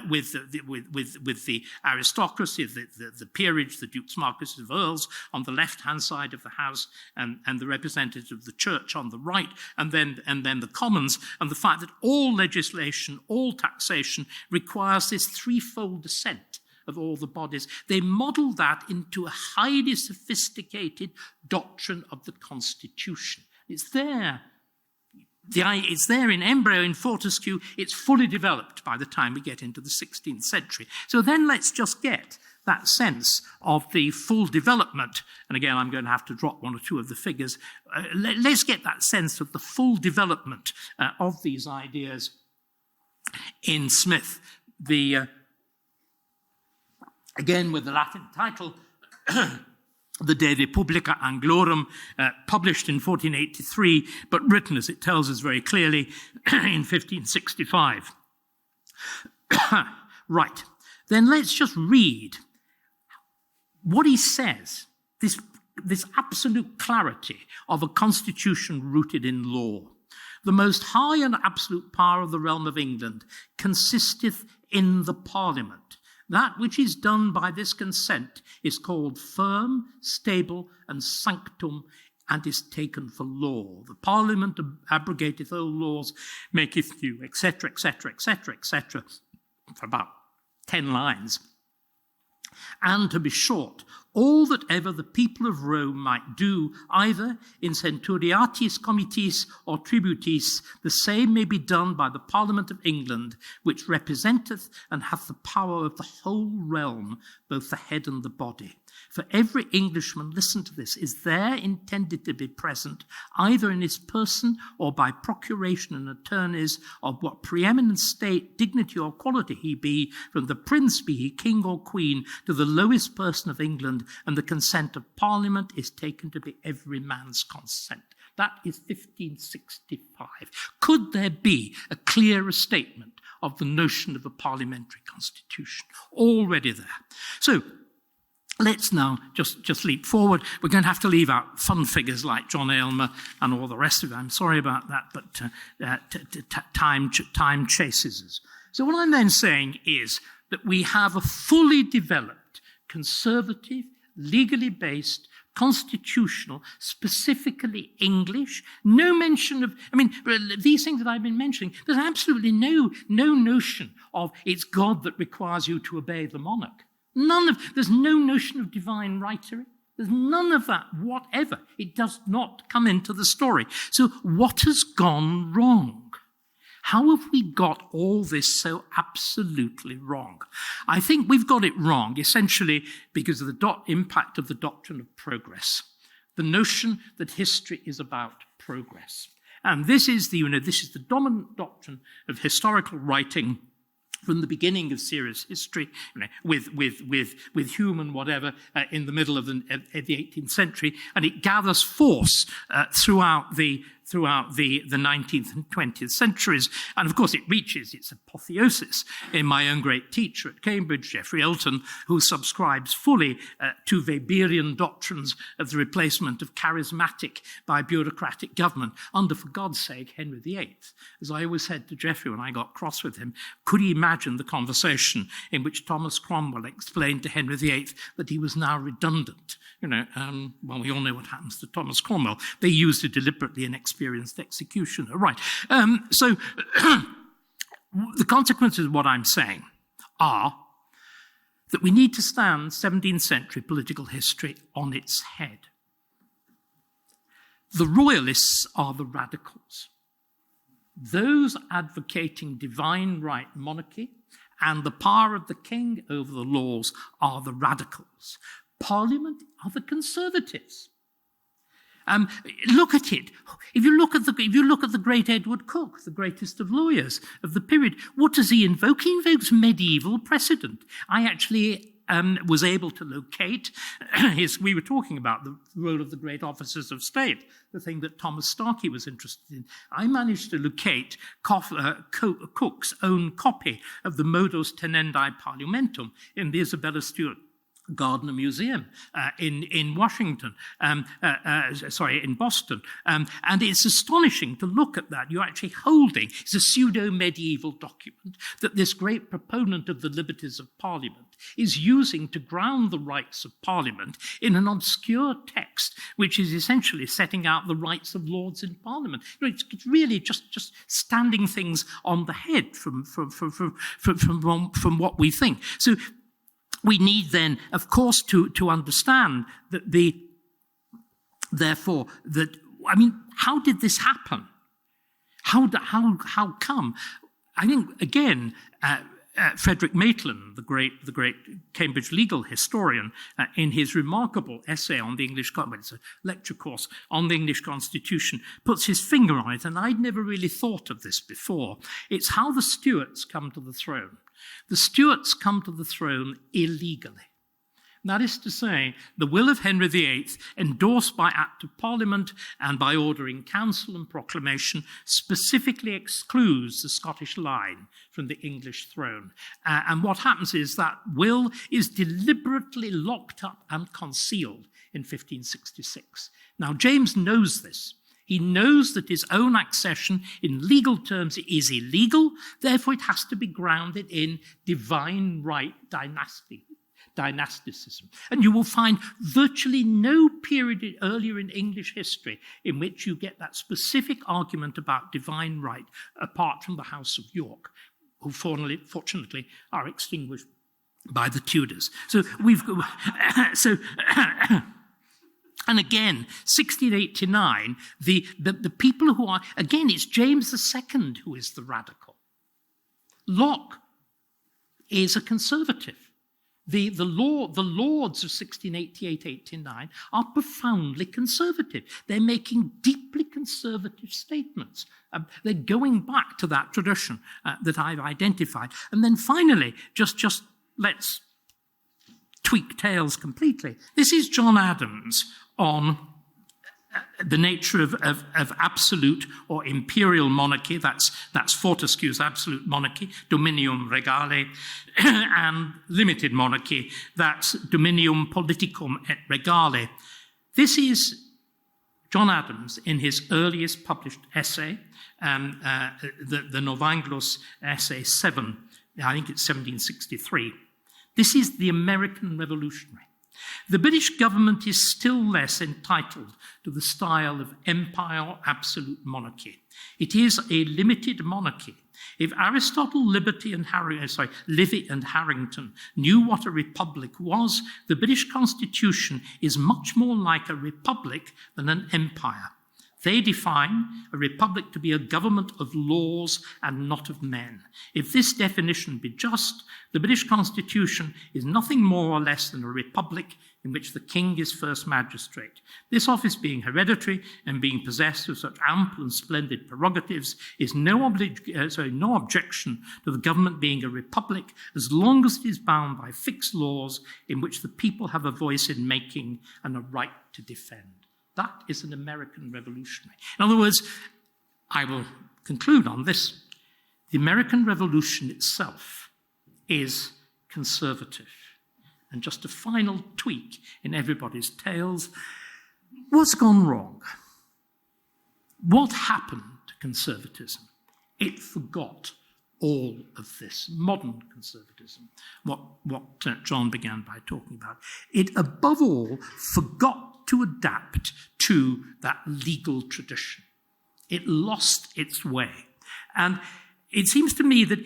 with the aristocracy, the peerage, the dukes, marquesses of earls on the left-hand side of the house, and the representatives of the church on the right, and then the commons, and the fact that all legislation, all taxation requires this threefold descent of all the bodies. They model that into a highly sophisticated doctrine of the Constitution. It's there. It's there in embryo in Fortescue. It's fully developed by the time we get into the 16th century. So then let's just get that sense of the full development. And again, I'm going to have to drop one or two of the figures. Let's get that sense of the full development of these ideas in Smith. Again, with the Latin title, the De Republica Anglorum, published in 1483, but written, as it tells us very clearly, in 1565. Right. Then let's just read what he says, this absolute clarity of a constitution rooted in law. The most high and absolute power of the realm of England consisteth in the Parliament. That which is done by this consent is called firm, stable, and sanctum, and is taken for law. The Parliament abrogateth old laws, maketh new, etc., etc., etc., etc., for about 10 lines. And to be short, all that ever the people of Rome might do, either in centuriatis committis or tributis, the same may be done by the Parliament of England, which representeth and hath the power of the whole realm, both the head and the body. For every Englishman, listen to this, is there intended to be present, either in his person or by procuration and attorneys, of what preeminent state, dignity, or quality he be, from the prince, be he king or queen, to the lowest person of England, and the consent of Parliament is taken to be every man's consent. That is 1565. Could there be a clearer statement of the notion of a parliamentary constitution? Already there. So, let's now just leap forward. We're going to have to leave out fun figures like John Aylmer and all the rest of it. I'm sorry about that, but time chases us. So what I'm then saying is that we have a fully developed, conservative, legally based, constitutional, specifically English, no mention of, these things that I've been mentioning, there's absolutely no notion of it's God that requires you to obey the monarch. There's no notion of divine rightery. There's none of that whatever. It does not come into the story. So what has gone wrong? How have we got all this so absolutely wrong? I think we've got it wrong, essentially, because of the impact of the doctrine of progress. The notion that history is about progress. And this is the dominant doctrine of historical writing from the beginning of serious history, with Hume and whatever in the middle of the 18th century, and it gathers force throughout the 19th and 20th centuries. And of course it reaches its apotheosis in my own great teacher at Cambridge, Geoffrey Elton, who subscribes fully to Weberian doctrines of the replacement of charismatic by bureaucratic government under, for God's sake, Henry VIII. As I always said to Geoffrey when I got cross with him, could he imagine the conversation in which Thomas Cromwell explained to Henry VIII that he was now redundant? Well, we all know what happens to Thomas Cromwell. They used a deliberately inexperienced executioner. Right. So the consequences of what I'm saying are that we need to stand 17th century political history on its head. The royalists are the radicals. Those advocating divine right monarchy and the power of the king over the laws are the radicals. Parliament are the conservatives. Look at it. If you look at the great Edward Coke, the greatest of lawyers of the period, what does he invoke? He invokes medieval precedent. I actually was able to locate we were talking about the role of the great officers of state, the thing that Thomas Starkey was interested in. I managed to locate Cook's own copy of the Modus Tenendi Parliamentum in the Isabella Stewart Gardner Museum in Washington, in Boston. And it's astonishing to look at that. You're actually holding, it's a pseudo-medieval document that this great proponent of the liberties of Parliament is using to ground the rights of Parliament in an obscure text, which is essentially setting out the rights of lords in Parliament. It's really just standing things on the head from what we think. So we need then, of course, to understand that how did this happen? How come? I think, again, Frederick Maitland, the great Cambridge legal historian, in his remarkable essay on the English, it's a lecture course on the English Constitution, puts his finger on it, and I'd never really thought of this before. It's how the Stuarts come to the throne. The Stuarts come to the throne illegally. That is to say, the will of Henry VIII, endorsed by Act of Parliament and by order in council and proclamation, specifically excludes the Scottish line from the English throne. And what happens is that will is deliberately locked up and concealed in 1566. Now, James knows this. He knows that his own accession in legal terms is illegal, therefore it has to be grounded in divine right dynasticism. And you will find virtually no period earlier in English history in which you get that specific argument about divine right, apart from the House of York, who fortunately are extinguished by the Tudors. And again, 1689, the people who are, again, it's James II who is the radical. Locke is a conservative. The lords of 1688-89 are profoundly conservative. They're making deeply conservative statements. They're going back to that tradition that I've identified. And then finally, just let's tweak tails completely. This is John Adams on the nature of absolute or imperial monarchy. That's Fortescue's absolute monarchy, dominium regale, and limited monarchy, that's dominium politicum et regale. This is John Adams in his earliest published essay, the Novanglos Essay 7, I think it's 1763. This is the American Revolutionary. The British government is still less entitled to the style of empire or absolute monarchy. It is a limited monarchy. If Aristotle, Livy and Harrington knew what a republic was, the British Constitution is much more like a republic than an empire. They define a republic to be a government of laws and not of men. If this definition be just, the British Constitution is nothing more or less than a republic in which the king is first magistrate. This office being hereditary and being possessed of such ample and splendid prerogatives is no objection to the government being a republic as long as it is bound by fixed laws in which the people have a voice in making and a right to defend. That is an American revolutionary. In other words, I will conclude on this. The American Revolution itself is conservative. And just a final tweak in everybody's tales. What's gone wrong? What happened to conservatism? It forgot all of this, modern conservatism, what John began by talking about. It, above all, forgot to adapt to that legal tradition. It lost its way. And it seems to me that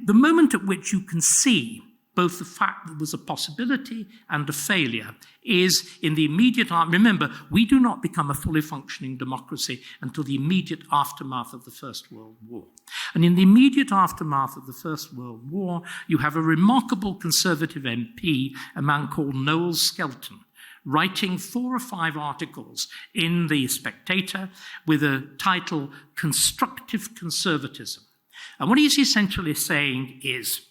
the moment at which you can see both the fact that there was a possibility and a failure is in the immediate, remember, we do not become a fully functioning democracy until the immediate aftermath of the First World War. And in the immediate aftermath of the First World War, you have a remarkable Conservative MP, a man called Noel Skelton, writing 4 or 5 articles in The Spectator with a title, Constructive Conservatism. And what he's essentially saying is,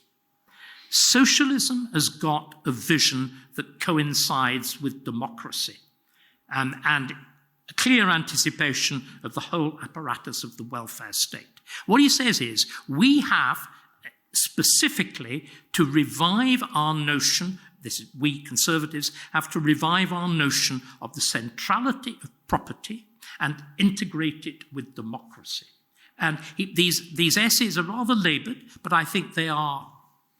socialism has got a vision that coincides with democracy and a clear anticipation of the whole apparatus of the welfare state. What he says is, we have specifically to revive our notion, we conservatives have to revive our notion of the centrality of property and integrate it with democracy. And these essays are rather laboured, but I think they are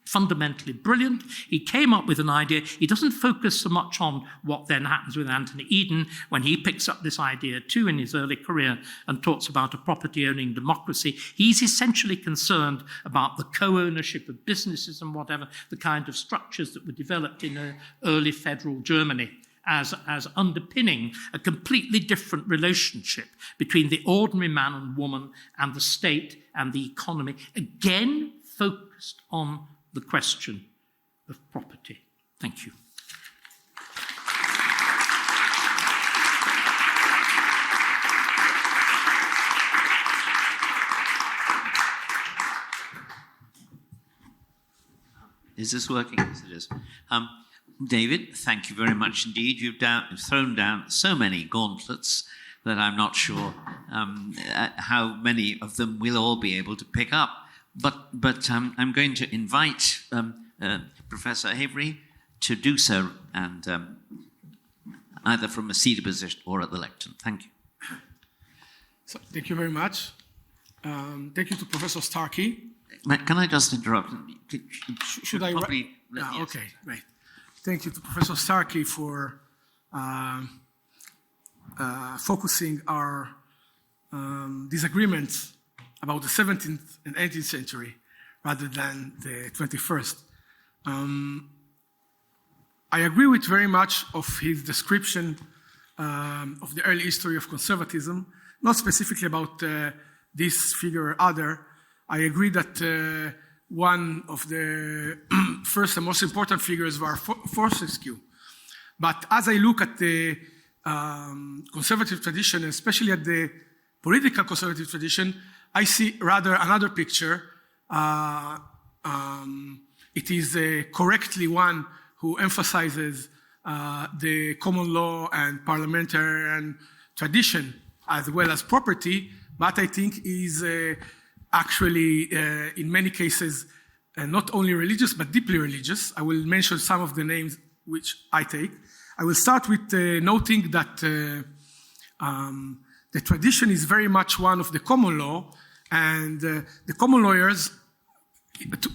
fundamentally brilliant. He came up with an idea. He doesn't focus so much on what then happens with Anthony Eden when he picks up this idea too in his early career and talks about a property-owning democracy. He's essentially concerned about the co-ownership of businesses and whatever, the kind of structures that were developed in early federal Germany as underpinning a completely different relationship between the ordinary man and woman and the state and the economy, again focused on the question of property. Thank you. Is this working? Yes, it is. David, thank you very much indeed. You've thrown down so many gauntlets that I'm not sure how many of them we'll all be able to pick up. But I'm going to invite Professor Haivry to do so, and either from a seated position or at the lectern. Thank you. So, thank you very much. Thank you to Professor Starkey. Can I just interrupt? Should I? Probably, yes. Yes. Okay, right. Thank you to Professor Starkey for focusing our disagreements about the 17th and 18th century rather than the 21st. I agree with very much of his description of the early history of conservatism, not specifically about this figure or other. I agree that one of the first and most important figures were Fortescue. But as I look at the conservative tradition, especially at the political conservative tradition, I see rather another picture. It is correctly one who emphasizes the common law and parliamentarian tradition as well as property, but I think is actually, in many cases, not only religious, but deeply religious. I will mention some of the names which I take. I will start with noting that the tradition is very much one of the common law, and the common lawyers,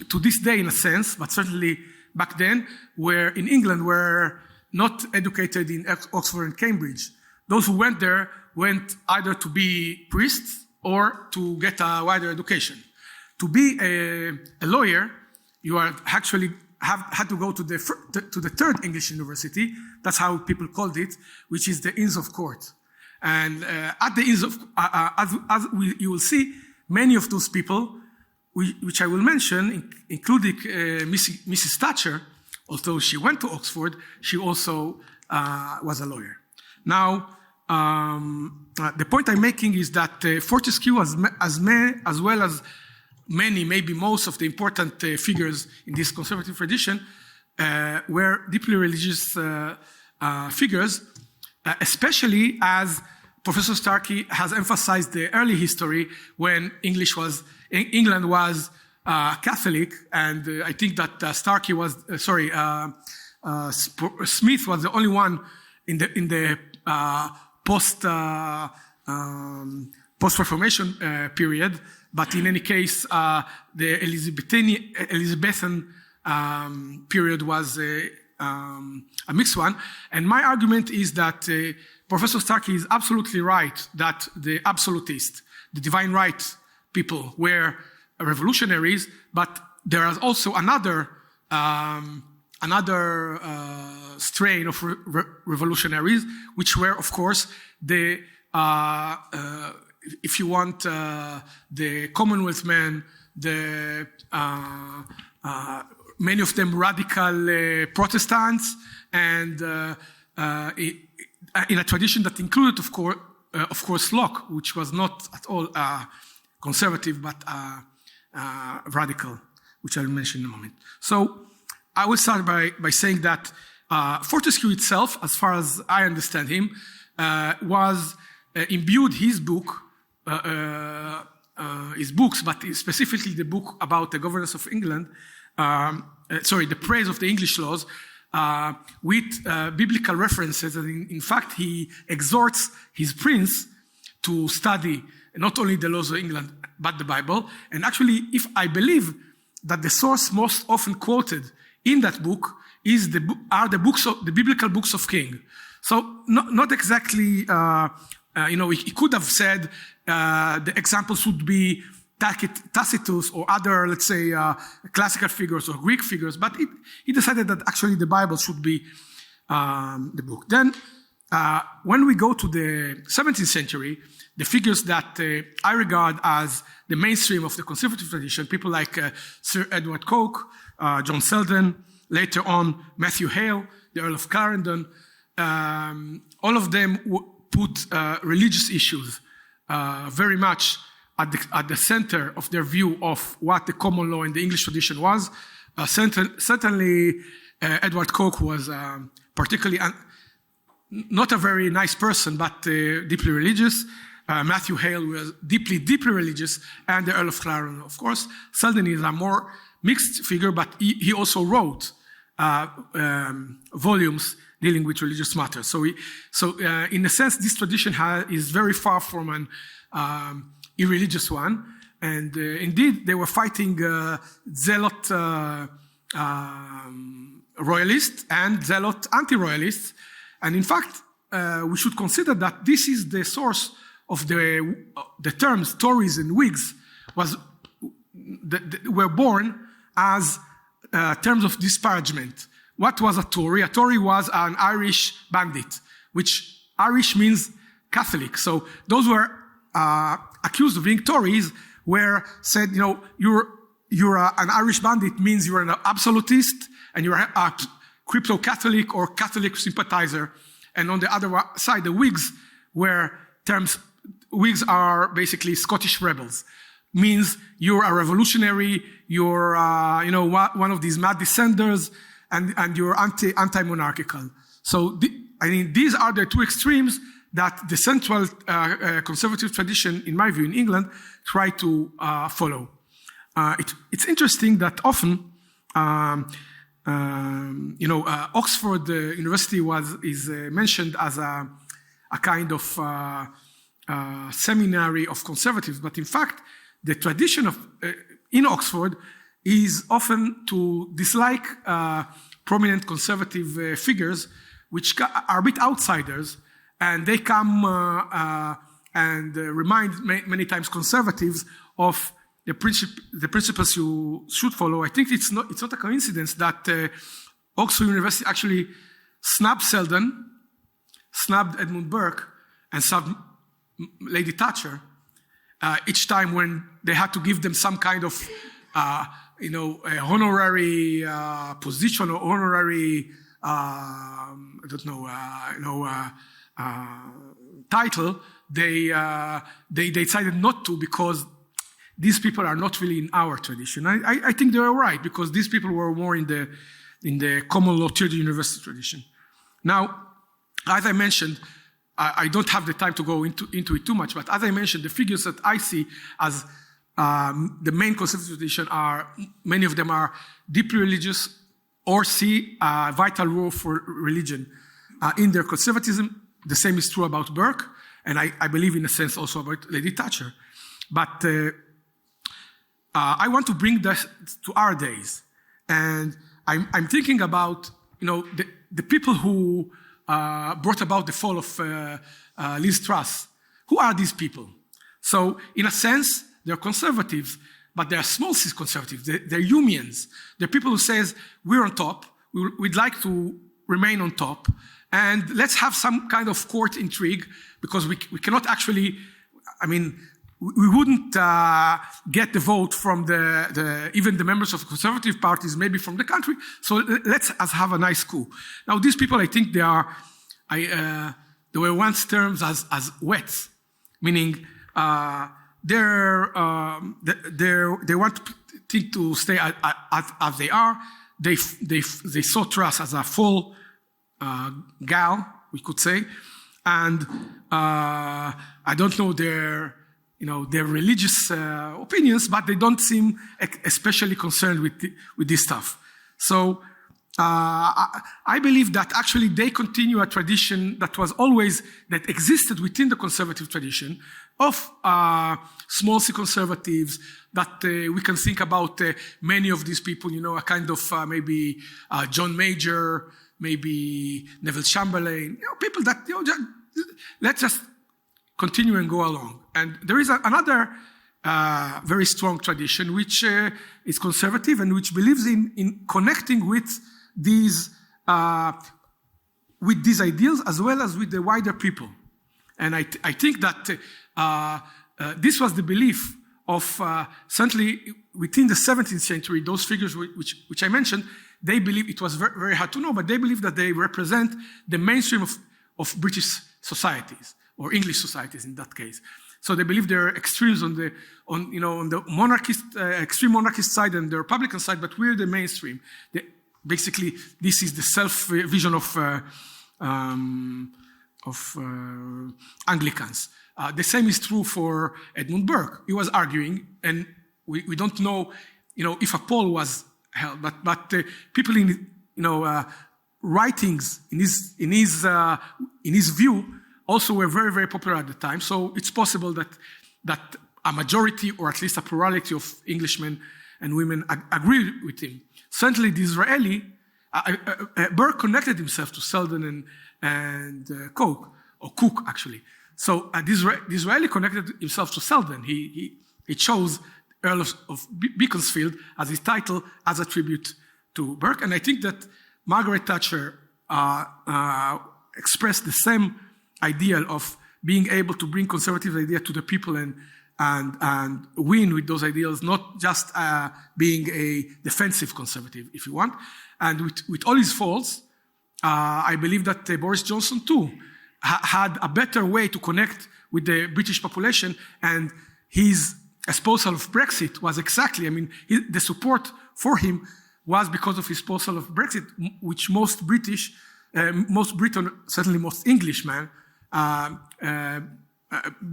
to this day in a sense, but certainly back then, in England, were not educated in Oxford and Cambridge. Those who went there went either to be priests or to get a wider education. To be a lawyer, you are actually had to go to the third English university. That's how people called it, which is the Inns of Court. And at the Inns of, you will see many of those people, which I will mention, including Mrs. Thatcher, although she went to Oxford, she also was a lawyer. Now, the point I'm making is that Fortescue, as well as many, maybe most of the important figures in this conservative tradition, were deeply religious figures, especially as Professor Starkey has emphasized the early history when England was Catholic, and I think that Smith was the only one in the post-Reformation period. But in any case, the Elizabethan period was a mixed one. And my argument is that Professor Starkey is absolutely right that the absolutists, the divine right people, were revolutionaries, but there is also another strain of revolutionaries, which were, of course, the if you want, the Commonwealth men, many of them radical Protestants, and in a tradition that included, of course, Locke, which was not at all conservative, but radical, which I'll mention in a moment. So I will start by saying that Fortescue itself, as far as I understand him, was imbued his books, but specifically the book about the governance of England, the praise of the English laws, with biblical references. And in fact, he exhorts his prince to study not only the laws of England, but the Bible. And actually, if I believe that the source most often quoted in that book are the biblical books of King. So not exactly, he could have said the examples would be Tacitus or other, let's say, classical figures or Greek figures, but he decided that actually the Bible should be the book. Then, when we go to the 17th century, the figures that I regard as the mainstream of the conservative tradition, people like Sir Edward Coke, John Selden, later on Matthew Hale, the Earl of Clarendon, all of them put religious issues very much at the center of their view of what the common law in the English tradition was. Certainly Edward Coke was particularly not a very nice person, but deeply religious. Matthew Hale was deeply religious, and the Earl of Clarendon, of course. Selden is a more mixed figure, but he also wrote volumes dealing with religious matters. So in a sense, this tradition is very far from an irreligious one. And indeed, they were fighting zealot royalists and zealot anti-royalists. And in fact, we should consider that this is the source of the terms Tories and Whigs were born as terms of disparagement. What was a Tory? A Tory was an Irish bandit, which Irish means Catholic. So those were accused of being Tories were said, you're an Irish bandit means you're an absolutist and you're a crypto-Catholic or Catholic sympathizer. And on the other side, the Whigs Whigs are basically Scottish rebels. Means you're a revolutionary, you're one of these mad dissenters, and you're anti-monarchical. So these are the two extremes that the central conservative tradition, in my view, in England, try to follow. It's interesting that often, Oxford University is mentioned as a kind of seminary of conservatives, but in fact, the tradition in Oxford is often to dislike prominent conservative figures, which are a bit outsiders, and they come and remind many times conservatives of the principles you should follow. I think it's not a coincidence that Oxford University actually snubbed Selden, snubbed Edmund Burke, and snubbed Lady Thatcher each time when they had to give them some kind of a honorary position or honorary title. They decided not to because these people are not really in our tradition. I think they were right because these people were more in the common law theory university tradition. Now, as I mentioned, I don't have the time to go into it too much, but as I mentioned, the figures that I see as the main conservative tradition many of them are deeply religious or see a vital role for religion in their conservatism. The same is true about Burke, and I believe in a sense also about Lady Thatcher. But I want to bring this to our days. And I'm thinking about, the people who brought about the fall of Liz Truss. Who are these people? So, in a sense, they're conservatives, but they're small C conservatives. They're Humeans. They're people who says, we're on top, we'd like to remain on top, and let's have some kind of court intrigue, because we cannot actually, we wouldn't get the vote from even the members of the conservative parties, maybe from the country. So let's have a nice coup. Now, these people, I think they were once termed as wets, meaning they want things to stay as they are. They saw Truss as a full gal, we could say, and I don't know their religious opinions, but they don't seem especially concerned with this stuff. So I believe that actually they continue a tradition that existed within the conservative tradition of small C conservatives, that we can think about many of these people, a kind of maybe John Major, maybe Neville Chamberlain, people that, let's just continue and go along. And there is another very strong tradition which is conservative and which believes in connecting with these ideals as well as with the wider people. And I think that this was the belief of certainly within the 17th century, those figures which I mentioned, they believe it was very, very hard to know, but they believe that they represent the mainstream of British societies, or English societies in that case. So they believe there are extremes on the monarchist, extreme monarchist side and the Republican side, but we're the mainstream. basically, this is the self-vision of Anglicans. The same is true for Edmund Burke. He was arguing, and we don't know, if a poll was held, but people in, writings in his view also were very, very popular at the time. So it's possible that a majority, or at least a plurality of Englishmen and women agree with him. Certainly, the Israeli, Burke connected himself to Selden and Cook actually. So the Israeli connected himself to Selden. He chose Earl of Beaconsfield as his title, as a tribute to Burke. And I think that Margaret Thatcher expressed the same ideal of being able to bring conservative ideas to the people and win with those ideals, not just being a defensive conservative, if you want. And with all his faults, I believe that Boris Johnson too had a better way to connect with the British population, and his espousal of Brexit was exactly, the support for him was because of his espousal of Brexit, which most Briton, certainly most Englishmen,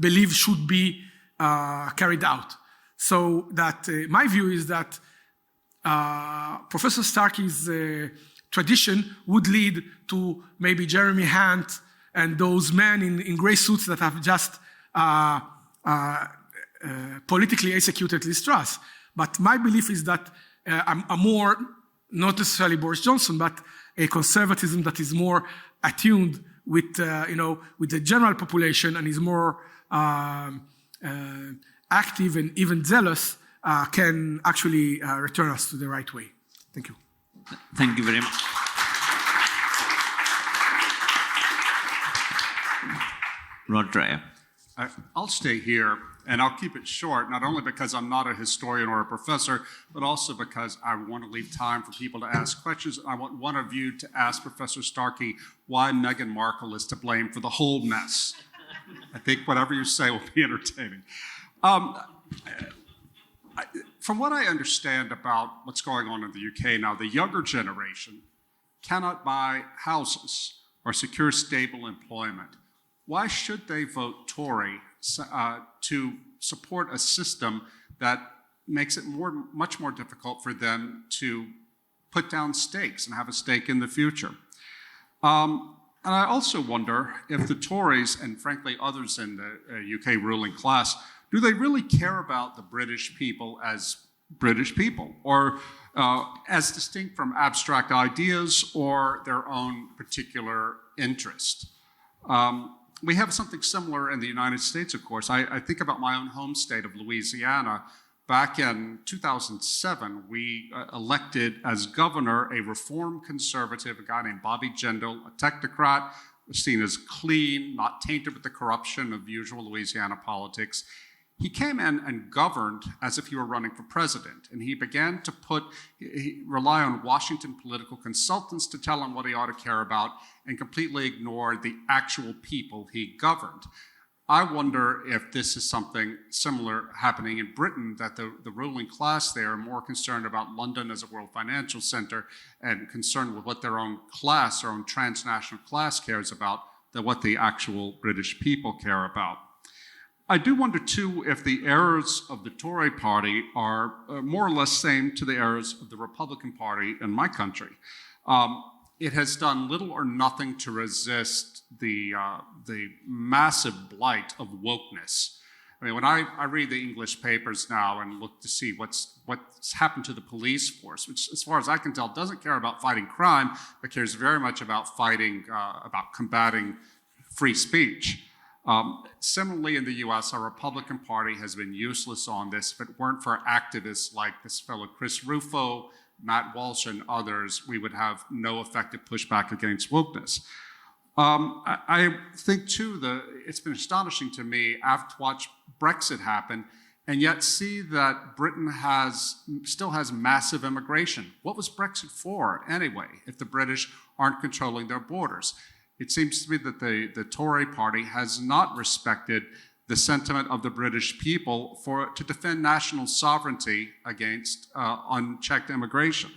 believe should be carried out. So that my view is that Professor Starkey's tradition would lead to maybe Jeremy Hunt and those men in grey suits that have just politically executed Liz Truss. But my belief is that a more, not necessarily Boris Johnson, but a conservatism that is more attuned with the general population and is more active and even zealous can actually return us to the right way. Thank you. Thank you very much. Rod Dreher. I'll stay here, and I'll keep it short, not only because I'm not a historian or a professor, but also because I want to leave time for people to ask questions. I want one of you to ask Professor Starkey why Meghan Markle is to blame for the whole mess. I think whatever you say will be entertaining. From what I understand about what's going on in the UK now, the younger generation cannot buy houses or secure stable employment. Why should they vote Tory to support a system that makes it much more difficult for them to put down stakes and have a stake in the future? And I also wonder if the Tories, and frankly others in the UK ruling class, do they really care about the British people as British people, or as distinct from abstract ideas or their own particular interest? We have something similar in the United States, of course. I think about my own home state of Louisiana. Back in 2007, we elected as governor a reform conservative, a guy named Bobby Jindal, a technocrat, seen as clean, not tainted with the corruption of usual Louisiana politics. He came in and governed as if he were running for president, and he began to rely on Washington political consultants to tell him what he ought to care about and completely ignore the actual people he governed. I wonder if this is something similar happening in Britain, that the ruling class there are more concerned about London as a world financial center and concerned with what their own class, their own transnational class cares about than what the actual British people care about. I do wonder, too, if the errors of the Tory party are more or less same to the errors of the Republican Party in my country. It has done little or nothing to resist the massive blight of wokeness. I mean, when I read the English papers now and look to see what's happened to the police force, which, as far as I can tell, doesn't care about fighting crime, but cares very much about about combating free speech. Similarly, in the US, our Republican Party has been useless on this. If it weren't for activists like this fellow Chris Rufo, Matt Walsh, and others, we would have no effective pushback against wokeness. I think, too, it's been astonishing to me to watch Brexit happen and yet see that Britain still has massive immigration. What was Brexit for, anyway, if the British aren't controlling their borders? It seems to me that the Tory party has not respected the sentiment of the British people to defend national sovereignty against unchecked immigration.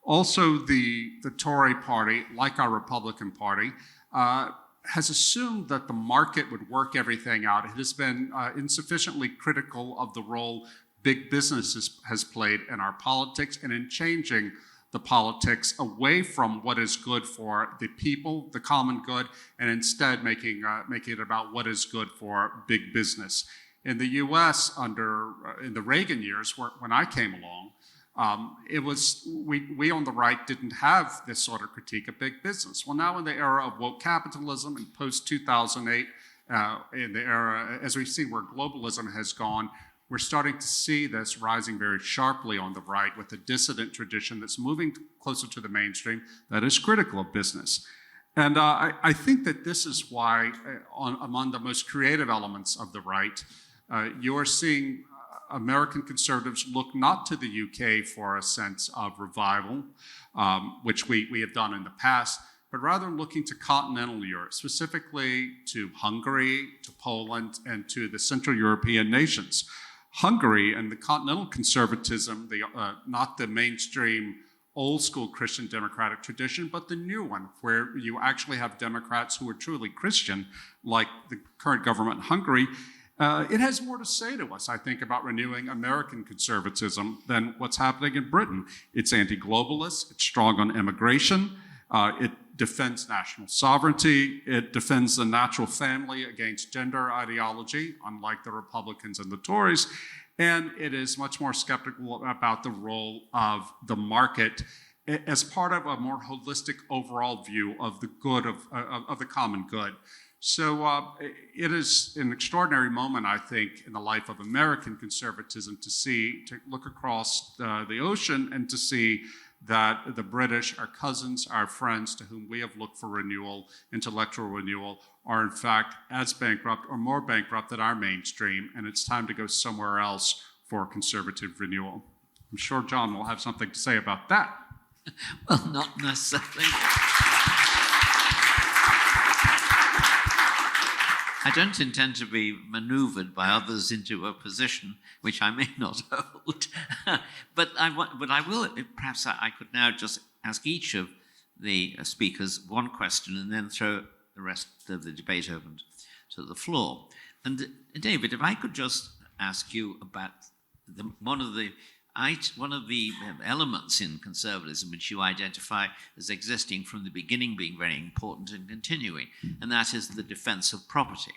Also, the Tory party, like our Republican Party, has assumed that the market would work everything out. It has been insufficiently critical of the role big business has played in our politics and in changing the politics away from what is good for the people, the common good, and instead making it about what is good for big business. In the U.S., in the Reagan years, when I came along, we on the right didn't have this sort of critique of big business. Well, now in the era of woke capitalism and post-2008, in the era, as we've seen where globalism has gone, we're starting to see this rising very sharply on the right with a dissident tradition that's moving closer to the mainstream that is critical of business. And I think that this is why, among the most creative elements of the right, you're seeing American conservatives look not to the UK for a sense of revival, which we have done in the past, but rather looking to continental Europe, specifically to Hungary, to Poland, and to the Central European nations. Hungary and the continental conservatism, not the mainstream old school Christian democratic tradition, but the new one, where you actually have Democrats who are truly Christian, like the current government in Hungary. It has more to say to us, I think, about renewing American conservatism than what's happening in Britain. It's anti-globalist, it's strong on immigration, it defends national sovereignty, it defends the natural family against gender ideology, unlike the Republicans and the Tories, and it is much more skeptical about the role of the market as part of a more holistic overall view of the good of the common good. So it is an extraordinary moment, I think, in the life of American conservatism to look across the ocean and to see that the British, our cousins, our friends to whom we have looked for renewal, intellectual renewal, are in fact as bankrupt or more bankrupt than our mainstream, and it's time to go somewhere else for conservative renewal. I'm sure John will have something to say about that. Well, not necessarily. I don't intend to be maneuvered by others into a position which I may not hold. But I will, perhaps I could now just ask each of the speakers one question and then throw the rest of the debate open to the floor. And David, if I could just ask you about one of the elements in conservatism which you identify as existing from the beginning, being very important and continuing, and that is the defense of property.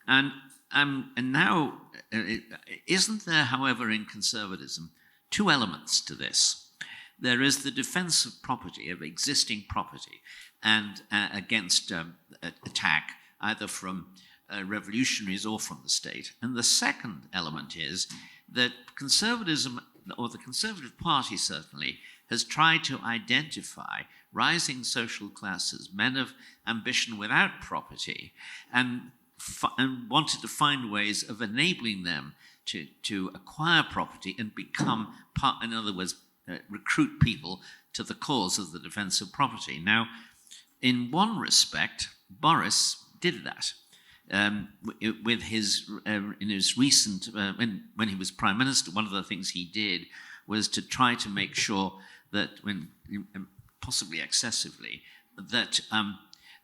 And now, isn't there, however, in conservatism, two elements to this? There is the defense of property, of existing property, and against attack, either from revolutionaries or from the state. And the second element is that conservatism, or the Conservative Party certainly, has tried to identify rising social classes, men of ambition without property, and wanted to find ways of enabling them to acquire property and become part, in other words, recruit people to the cause of the defense of property. Now, in one respect, Boris did that. With in his recent, when he was Prime Minister, one of the things he did was to try to make sure that, possibly excessively, that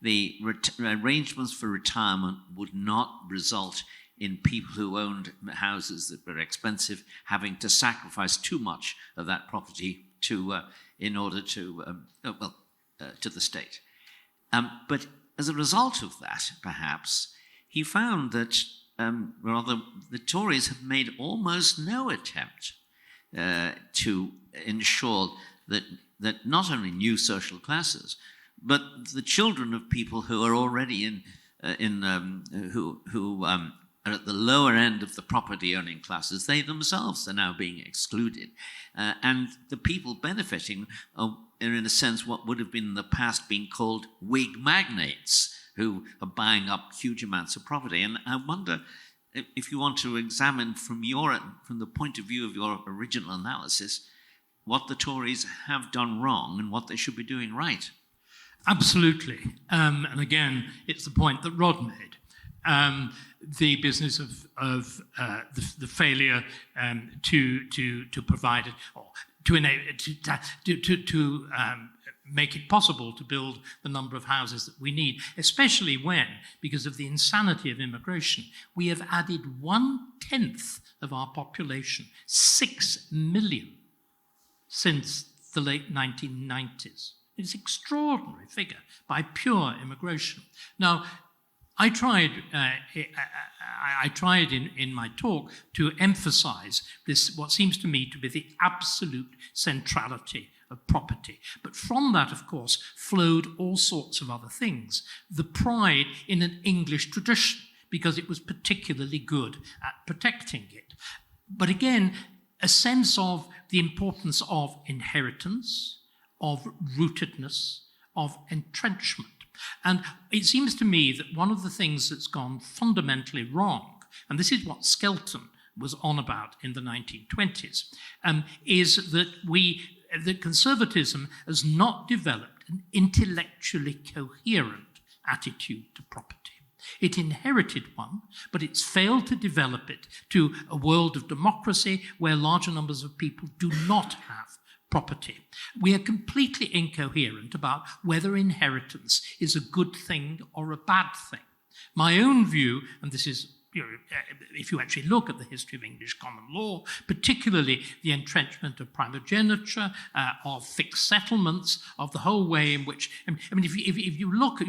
the arrangements for retirement would not result in people who owned houses that were expensive having to sacrifice too much of that property in order to the state. But as a result of that, perhaps, he found that the Tories have made almost no attempt to ensure that not only new social classes, but the children of people who are already who are at the lower end of the property-owning classes, they themselves are now being excluded, and the people benefiting are, in a sense, what would have been in the past been called Whig magnates, who are buying up huge amounts of property. And I wonder if you want to examine from the point of view of your original analysis, what the Tories have done wrong and what they should be doing right. Absolutely. And again, it's the point that Rod made. the business of the failure to provide it, or to make it possible to build the number of houses that we need, especially when, because of the insanity of immigration, we have added 1/10 of our population, 6 million, since the late 1990s. It's an extraordinary figure by pure immigration. Now, I tried in my talk to emphasize this, what seems to me to be the absolute centrality of property. But from that, of course, flowed all sorts of other things. The pride in an English tradition, because it was particularly good at protecting it. But again, a sense of the importance of inheritance, of rootedness, of entrenchment. And it seems to me that one of the things that's gone fundamentally wrong, and this is what Skelton was on about in the 1920s, is that conservatism has not developed an intellectually coherent attitude to property. It inherited one, but it's failed to develop it to a world of democracy where larger numbers of people do not have property. We are completely incoherent about whether inheritance is a good thing or a bad thing. My own view, and this is, if you actually look at the history of English common law, particularly the entrenchment of primogeniture, of fixed settlements, of the whole way in which, if you look at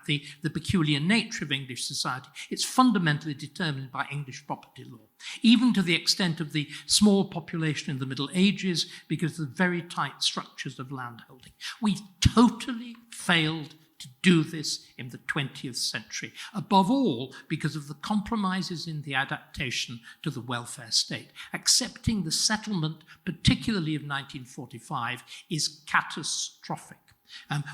the peculiar nature of English society, it's fundamentally determined by English property law, even to the extent of the small population in the Middle Ages, because of the very tight structures of landholding. We've totally failed to do this in the 20th century, above all because of the compromises in the adaptation to the welfare state. Accepting the settlement, particularly of 1945, is catastrophic.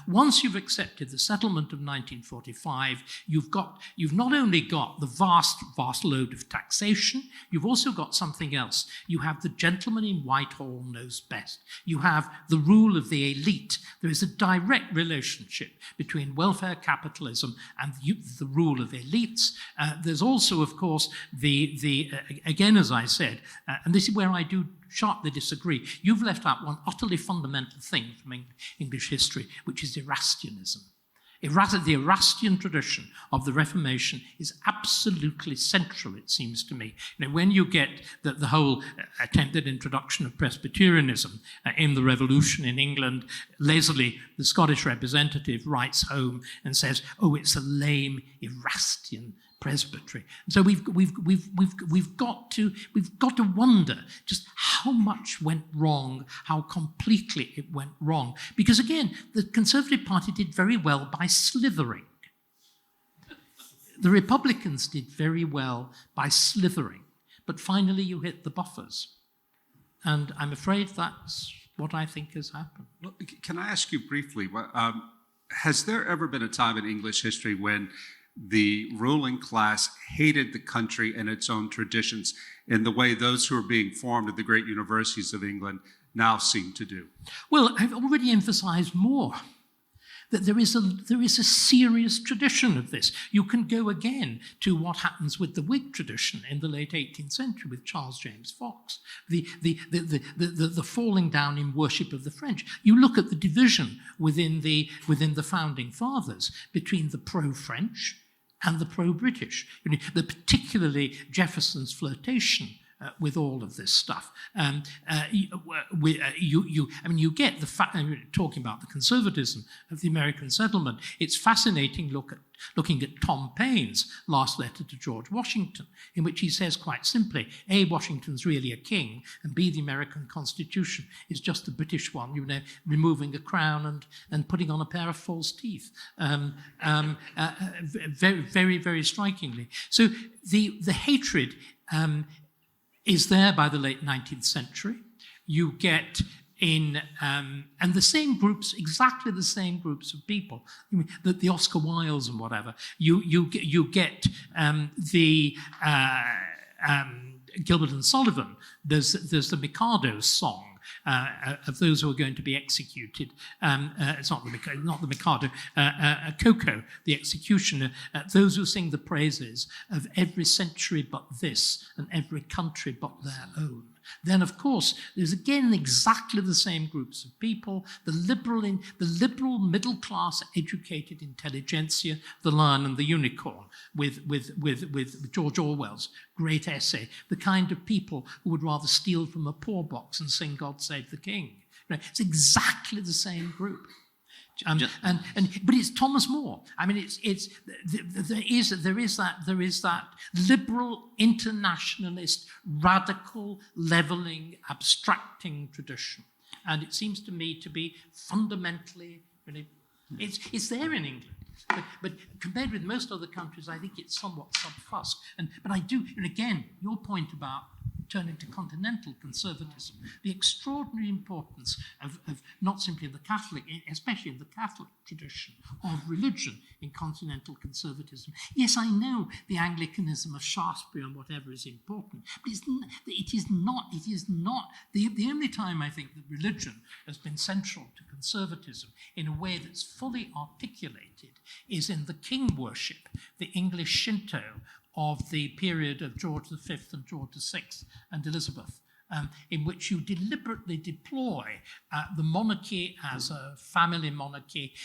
Once you've accepted the settlement of 1945, you've not only got the vast load of taxation, you've also got something else. You have the gentleman in Whitehall knows best. You have the rule of the elite. There is a direct relationship between welfare capitalism and the rule of elites. There's also, of course, again, as I said, and this is where I do sharply disagree. You've left out one utterly fundamental thing from English history, which is Erastianism. The Erastian tradition of the Reformation is absolutely central, it seems to me. When you get the whole attempted introduction of Presbyterianism in the Revolution in England, Leslie, the Scottish representative, writes home and says, "Oh, it's a lame Erastian presbytery." And so we've got to wonder just how much went wrong, how completely it went wrong. Because again, the Conservative Party did very well by slithering. The Republicans did very well by slithering. But finally you hit the buffers. And I'm afraid that's what I think has happened. Well, can I ask you briefly, has there ever been a time in English history when the ruling class hated the country and its own traditions in the way those who are being formed at the great universities of England now seem to do? Well, I've already emphasized more that there is a serious tradition of this. You can go again to what happens with the Whig tradition in the late 18th century with Charles James Fox, the falling down in worship of the French. You look at the division within the founding fathers between the pro-French and the pro-British, particularly Jefferson's flirtation with all of this stuff. You get the fact, talking about the conservatism of the American settlement, it's fascinating looking at Tom Paine's last letter to George Washington, in which he says quite simply, A, Washington's really a king, and B, the American Constitution is just the British one, removing a crown and putting on a pair of false teeth. Very, very, very strikingly. So the hatred is there by the late 19th century. You get in, and the same groups, exactly the same groups of people, the Oscar Wildes and whatever. You get Gilbert and Sullivan. There's the Mikado song of those who are going to be executed. It's not the Mikado, Coco, the executioner, those who sing the praises of every century but this and every country but their own. Then, of course, there's again exactly the same groups of people, the liberal middle-class educated intelligentsia, the lion and the unicorn, with George Orwell's great essay, the kind of people who would rather steal from a poor box and sing God Save the King. It's exactly the same group. But it's Thomas More. I mean, there is that liberal, internationalist, radical, levelling, abstracting tradition, and it seems to me to be fundamentally, it's there in England. But compared with most other countries, I think it's somewhat sub-fuss. But I do, and again, your point about turning to continental conservatism, the extraordinary importance of not simply the Catholic, especially in the Catholic tradition, of religion in continental conservatism. Yes, I know the Anglicanism of Shaftesbury and whatever is important, but it is not. The only time I think that religion has been central to conservatism in a way that's fully articulated is in the king worship, the English Shinto of the period of George V and George VI and Elizabeth, in which you deliberately deploy the monarchy as a family monarchy,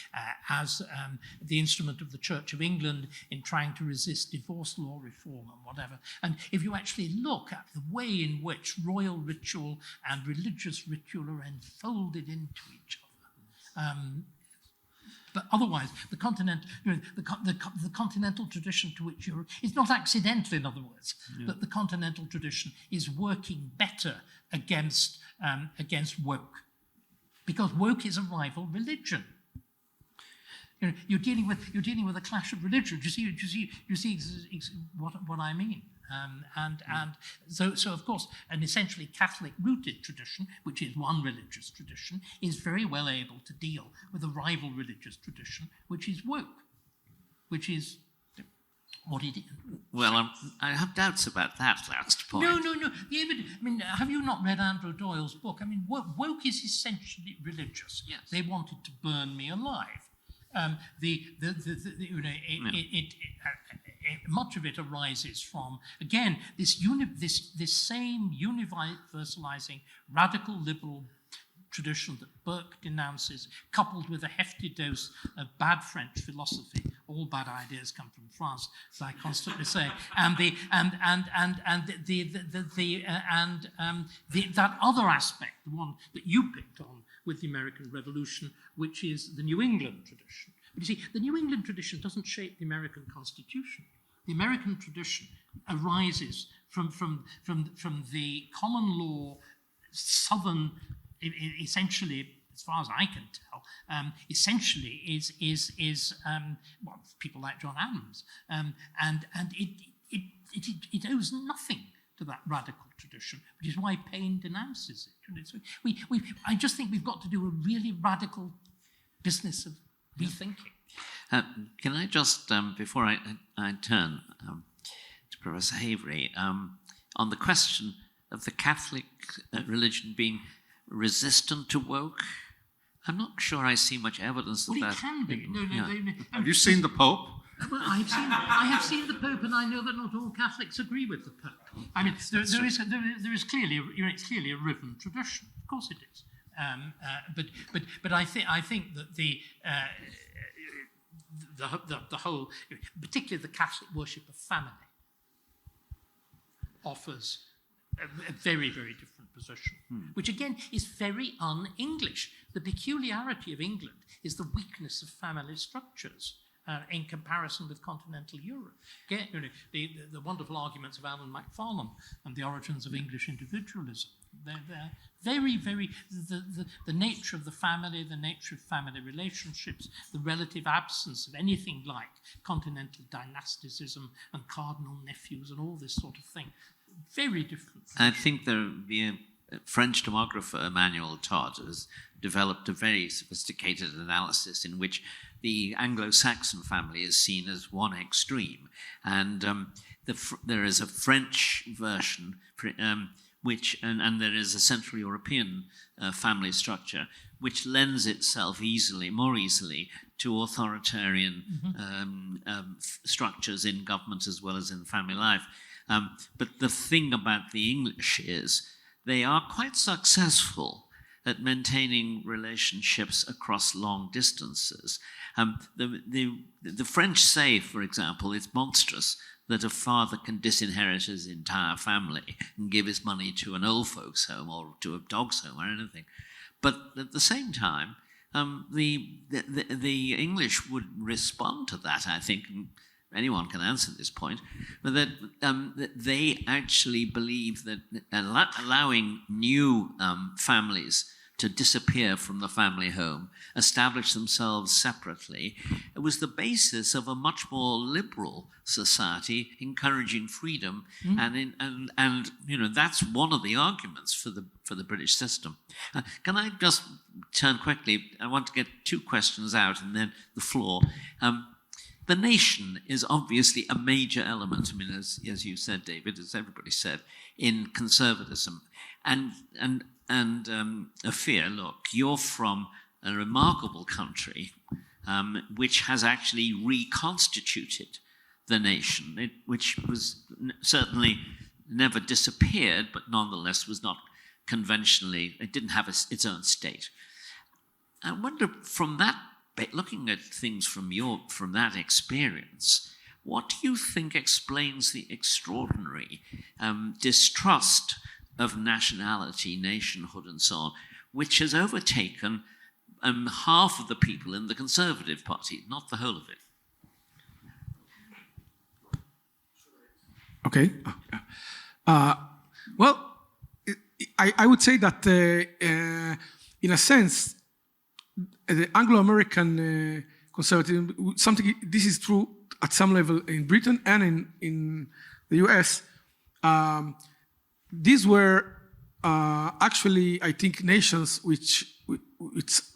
as the instrument of the Church of England in trying to resist divorce law reform and whatever. And if you actually look at the way in which royal ritual and religious ritual are enfolded into each other, but otherwise, the continental tradition to which you're... It's not accidental, in other words, that the continental tradition is working better against woke. Because woke is a rival religion. You're dealing with a clash of religion. Do you see what I mean? So of course, an essentially Catholic-rooted tradition, which is one religious tradition, is very well able to deal with a rival religious tradition, which is woke, which is what it is. Well, I have doubts about that last point. No. Have you not read Andrew Doyle's book? I mean, woke is essentially religious. Yes. They wanted to burn me alive. Much of it arises from, again, this same universalizing radical liberal tradition that Burke denounces, coupled with a hefty dose of bad French philosophy. All bad ideas come from France, as I constantly say, that other aspect, the one that you picked on with the American Revolution, which is the New England tradition. But you see, the New England tradition doesn't shape the American Constitution. The American tradition arises from the common law, Southern, essentially, as far as I can tell, essentially is people like John Adams, and it owes nothing to that radical tradition, which is why Paine denounces it. So I just think we've got to do a really radical business of rethinking. Can I just, before I turn to Professor Haivry, on the question of the Catholic religion being resistant to woke, I'm not sure I see much evidence of that. Well, it can be. No. Have you seen the Pope? Well, I have seen the Pope, and I know that not all Catholics agree with the Pope. I mean, there is clearly, it's clearly a riven tradition. Of course it is. But I think that the whole, particularly the Catholic worship of family, offers a very, very different position, which again is very un-English. The peculiarity of England is the weakness of family structures in comparison with continental Europe. Again, the wonderful arguments of Alan Macfarlane and the origins of English individualism. They're very, very, the nature of the family, the nature of family relationships, the relative absence of anything like continental dynasticism and cardinal nephews and all this sort of thing. Very different. I think the French demographer Emmanuel Todd has developed a very sophisticated analysis in which the Anglo-Saxon family is seen as one extreme. And there is a French version and there is a Central European family structure, which lends itself more easily to authoritarian structures in government as well as in family life. But the thing about the English is they are quite successful at maintaining relationships across long distances. The French say, for example, it's monstrous that a father can disinherit his entire family and give his money to an old folks' home or to a dog's home or anything. But at the same time, the English would respond to that, I think, and anyone can answer this point, but that they actually believe that allowing new families to disappear from the family home, establish themselves separately, it was the basis of a much more liberal society, encouraging freedom, and that's one of the arguments for the British system. Can I just turn quickly? I want to get two questions out and then the floor. The nation is obviously a major element. I mean, as you said, David, as everybody said, in conservatism, and Ofir, look, you're from a remarkable country which has actually reconstituted the nation, which was certainly never disappeared, but nonetheless was not conventionally, it didn't have its own state. I wonder, from that, looking at things from that experience, what do you think explains the extraordinary distrust of nationality, nationhood, and so on, which has overtaken half of the people in the Conservative Party, not the whole of it? Okay. Well, I would say that in a sense, the Anglo-American conservatism, this is true at some level in Britain and in the US. These were actually, I think, nations with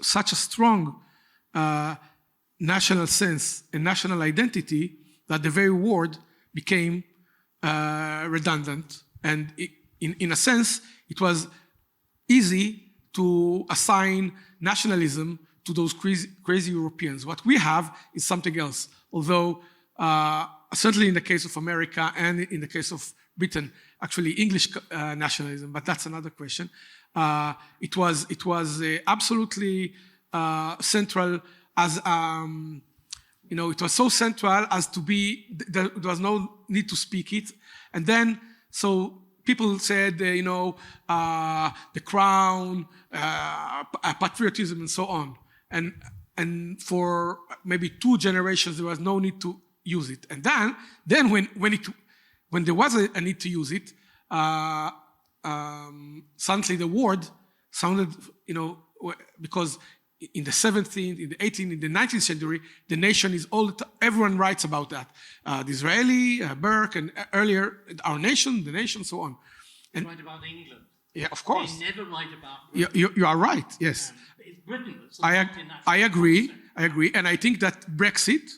such a strong national sense and national identity that the very word became redundant. And in a sense, it was easy to assign nationalism to those crazy Europeans. What we have is something else. Although, certainly in the case of America and in the case of Britain, actually English nationalism, but that's another question. It was absolutely central as, it was so central as to be, there was no need to speak it. And then, so people said, the crown, patriotism, and so on. And for maybe 2 generations, there was no need to use it. And then when there was a need to use it, suddenly the word sounded, because in the 17th, in the 18th, in the 19th century, the nation is everyone writes about that. Disraeli, Burke, and earlier, our nation, the nation, so on. And write about England. Yeah, of course. They never write about Britain. You are right, yes. It's Britain that's I agree, and I think that Brexit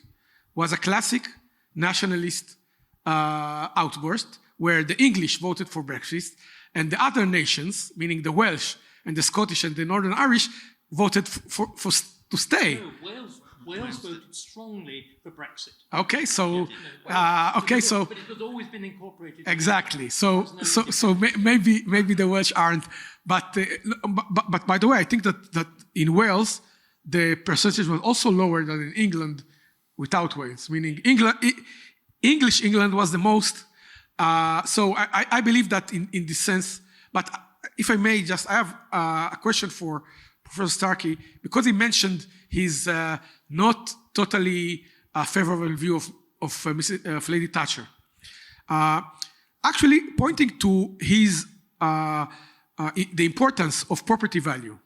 was a classic nationalist outburst where the English voted for Brexit and the other nations, meaning the Welsh and the Scottish and the Northern Irish, voted to stay. No, Wales voted strongly for Brexit. Okay, so but it has always been incorporated. Exactly. So maybe the Welsh aren't, but by the way, I think that in Wales the percentage was also lower than in England without Wales. Meaning English England was the most. So I believe that in this sense. But if I may, I have a question for Professor Starkey, because he mentioned his not totally favorable view of Lady Thatcher. Actually, pointing to his the importance of property value.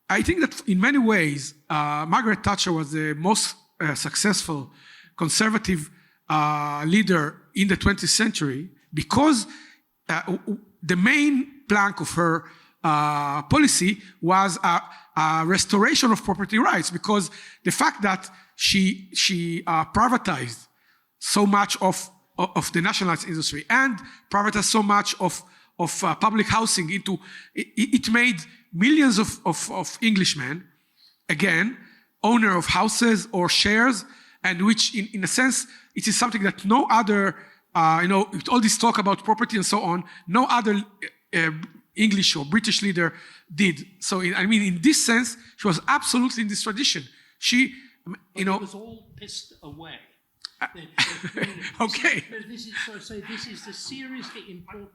I think that in many ways, Margaret Thatcher was the most successful conservative leader in the 20th century because the main plank of her policy was a restoration of property rights, because the fact that she privatized so much of the nationalized industry and privatized so much of public housing into, it made millions of Englishmen, again, owner of houses or shares, and which in a sense, it is something that no other, with all this talk about property and so on, no other English or British leader did. So, in this sense, she was absolutely in this tradition. She, It was all pissed away. Okay. But this is the seriously important.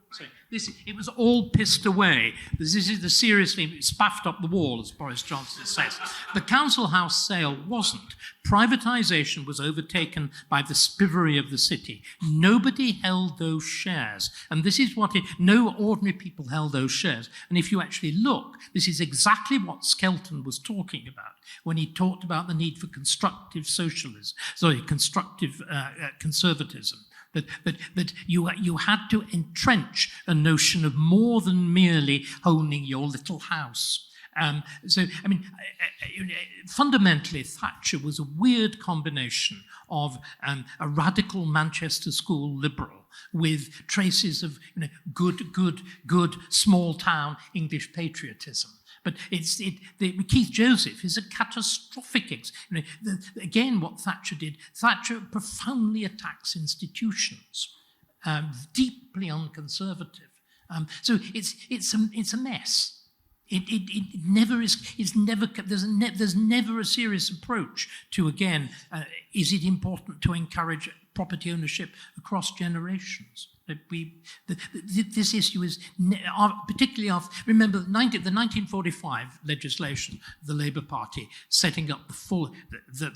It was all pissed away. This is the seriously spaffed up the wall, as Boris Johnson says. The council house sale wasn't. Privatisation was overtaken by the spivery of the city. Nobody held those shares, and this is no ordinary people held those shares. And if you actually look, this is exactly what Skelton was talking about when he talked about the need for constructive conservatism. That you had to entrench a notion of more than merely owning your little house. Fundamentally, Thatcher was a weird combination of a radical Manchester school liberal with traces of good small-town English patriotism. But Keith Joseph is a catastrophic. Again, what Thatcher did, Thatcher profoundly attacks institutions, deeply unconservative. So it's a mess. It never is. There's never a serious approach to, again, is it important to encourage property ownership across generations? This issue is particularly after. Remember the 1945 legislation of the Labour Party setting up the full,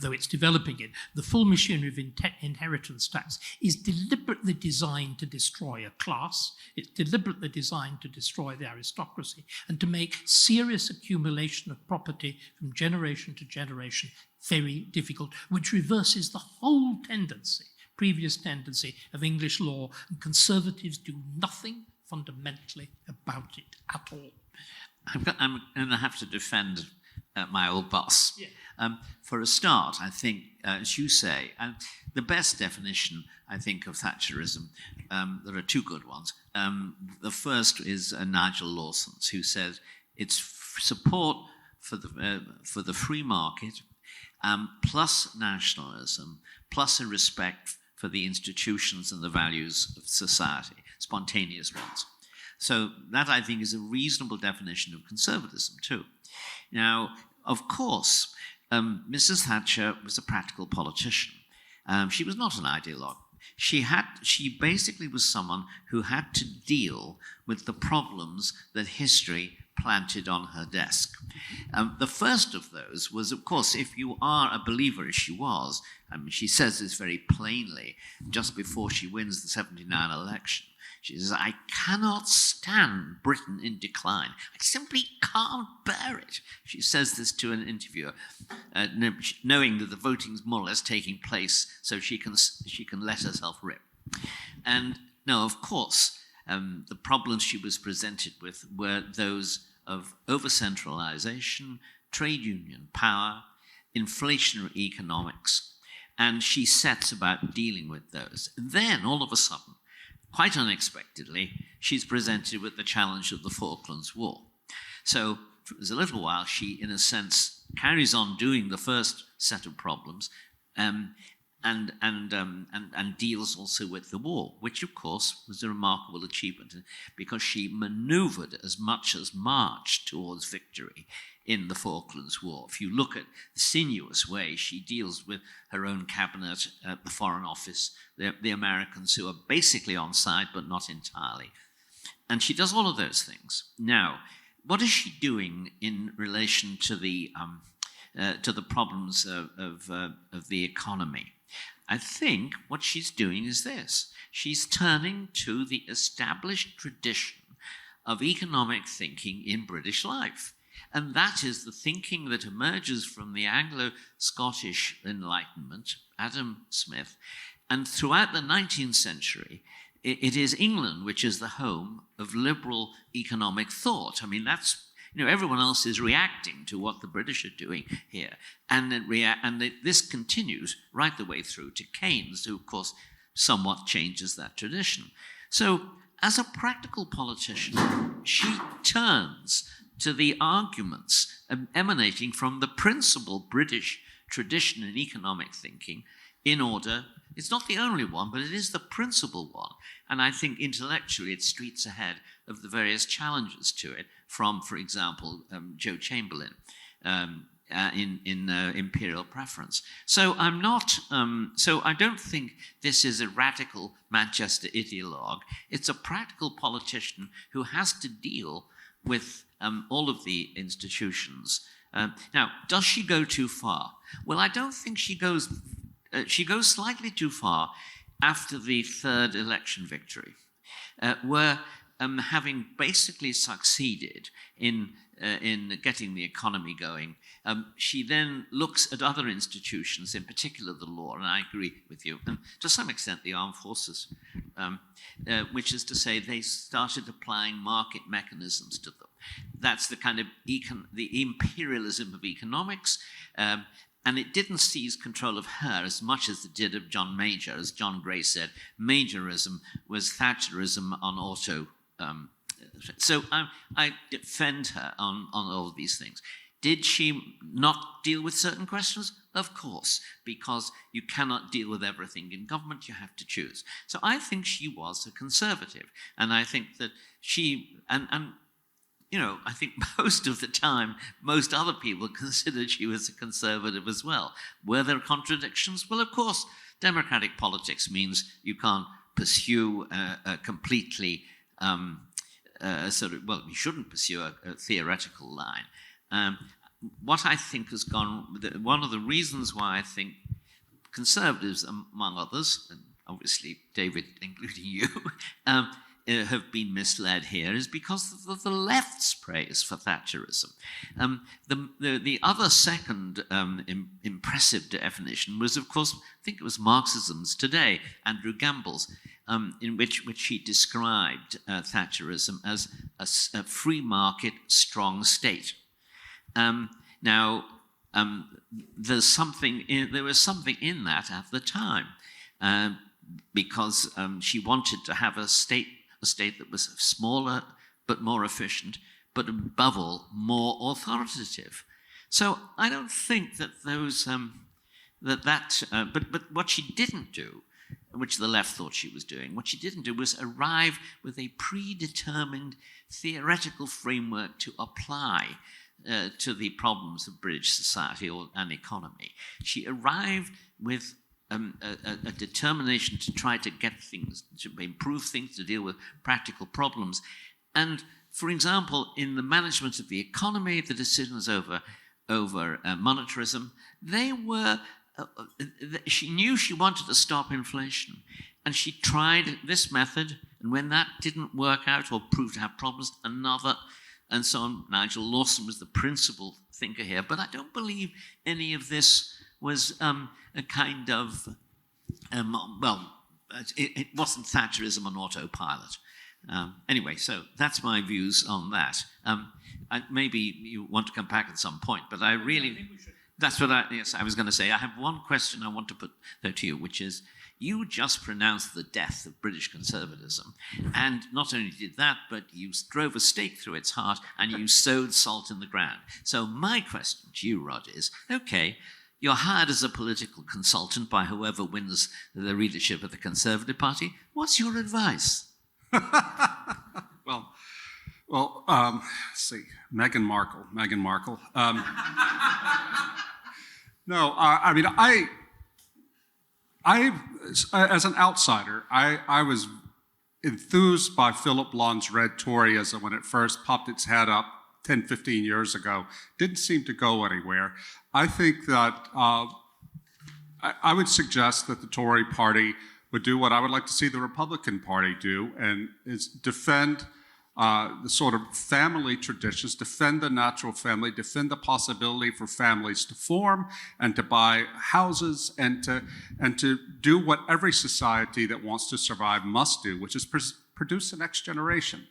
though it's developing it, the full machinery of inheritance tax is deliberately designed to destroy a class. It's deliberately designed to destroy the aristocracy and to make serious accumulation of property from generation to generation very difficult, which reverses the whole previous tendency of English law, and Conservatives do nothing fundamentally about it at all. I'm going to have to defend my old boss. Yeah. For a start, I think, as you say, the best definition, I think, of Thatcherism, there are two good ones. The first is Nigel Lawson's, who says it's support for the free market, plus nationalism, plus a respect for the institutions and the values of society, spontaneous ones. So that, I think, is a reasonable definition of conservatism, too. Now, of course, Mrs. Thatcher was a practical politician. She was not an ideologue. She basically was someone who had to deal with the problems that history planted on her desk. The first of those was, of course, if you are a believer, as she was, she says this very plainly just before she wins the 1979 election. She says, I cannot stand Britain in decline. I simply can't bear it. She says this to an interviewer, knowing that the voting's more or less taking place so she can let herself rip. And no, of course, the problems she was presented with were those of over-centralization, trade union power, inflationary economics, and she sets about dealing with those. Then, all of a sudden, quite unexpectedly, she's presented with the challenge of the Falklands War. So, for a little while, she, in a sense, carries on doing the first set of problems, and deals also with the war, which, of course, was a remarkable achievement because she maneuvered as much as marched towards victory in the Falklands War. If you look at the sinuous way she deals with her own cabinet, the Foreign Office, the Americans who are basically on side but not entirely. And she does all of those things. Now, what is she doing in relation to the problems of the economy? I think what she's doing is this. She's turning to the established tradition of economic thinking in British life. And that is the thinking that emerges from the Anglo-Scottish Enlightenment, Adam Smith. And throughout the 19th century, it is England which is the home of liberal economic thought. I mean, that's, everyone else is reacting to what the British are doing here. And this continues right the way through to Keynes, who, of course, somewhat changes that tradition. So as a practical politician, she turns to the arguments emanating from the principal British tradition in economic thinking in order, it's not the only one, but it is the principal one. And I think intellectually it's streets ahead of the various challenges to it from, for example, Joe Chamberlain in Imperial Preference. So I'm not, so I don't think this is a radical Manchester ideologue. It's a practical politician who has to deal with all of the institutions. Now, does she go too far? Well, I don't think she goes slightly too far after the third election victory, where having basically succeeded in getting the economy going, she then looks at other institutions, in particular the law, and I agree with you, and to some extent the armed forces, which is to say they started applying market mechanisms to them. That's the kind of the imperialism of economics, and it didn't seize control of her as much as it did of John Major. As John Gray said, Majorism was Thatcherism on auto. So I defend her on all of these things. Did she not deal with certain questions? Of course, because you cannot deal with everything in government, you have to choose. So I think she was a conservative, and I think that she, and you know, I think most of the time, most other people considered she was a conservative as well. Were there contradictions? Well, of course, democratic politics means you can't pursue a completely you shouldn't pursue a theoretical line. What I think has gone, one of the reasons why I think conservatives, among others, and obviously David, including you, have been misled here is because of the left's praise for Thatcherism. The other second impressive definition was, of course, I think it was Marxism's Today, Andrew Gamble's, in which he described Thatcherism as a free market, strong state. There was something in that at the time, because she wanted to have a state that was smaller but more efficient, but above all, more authoritative. So I don't think that those but what she didn't do, which the left thought she was doing, what she didn't do was arrive with a predetermined theoretical framework to apply to the problems of British society and economy. She arrived with a determination to try to get things, to improve things, to deal with practical problems. And, for example, in the management of the economy, the decisions over monetarism, they were, she knew she wanted to stop inflation. And she tried this method, and when that didn't work out or proved to have problems, another, and so on. Nigel Lawson was the principal thinker here, but I don't believe any of this was a kind of, it wasn't Thatcherism on autopilot. Anyway, so that's my views on that. Maybe you want to come back at some point, but I think we should. That's what I was going to say. I have one question I want to put there to you, which is, you just pronounced the death of British conservatism. And not only did that, but you drove a stake through its heart and you sowed salt in the ground. So my question to you, Rod, is, okay, you're hired as a political consultant by whoever wins the readership of the Conservative Party. What's your advice? Well, let's see, Meghan Markle. No, I mean, I, as an outsider, I was enthused by Philip Blond's Red Toryism when it first popped its head up 10, 15 years ago. Didn't seem to go anywhere. I think that I would suggest that the Tory party would do what I would like to see the Republican Party do, and is defend the sort of family traditions, defend the natural family, defend the possibility for families to form and to buy houses and to do what every society that wants to survive must do, which is produce the next generation.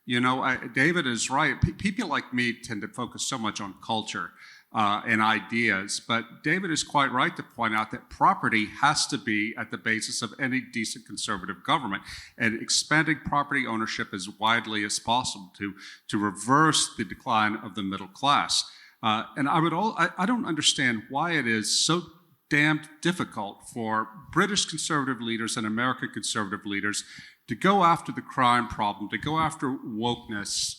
You know, David is right. People like me tend to focus so much on culture. and ideas. But David is quite right to point out that property has to be at the basis of any decent conservative government, and expanding property ownership as widely as possible to reverse the decline of the middle class. And I don't understand why it is so damned difficult for British conservative leaders and American conservative leaders to go after the crime problem, to go after wokeness,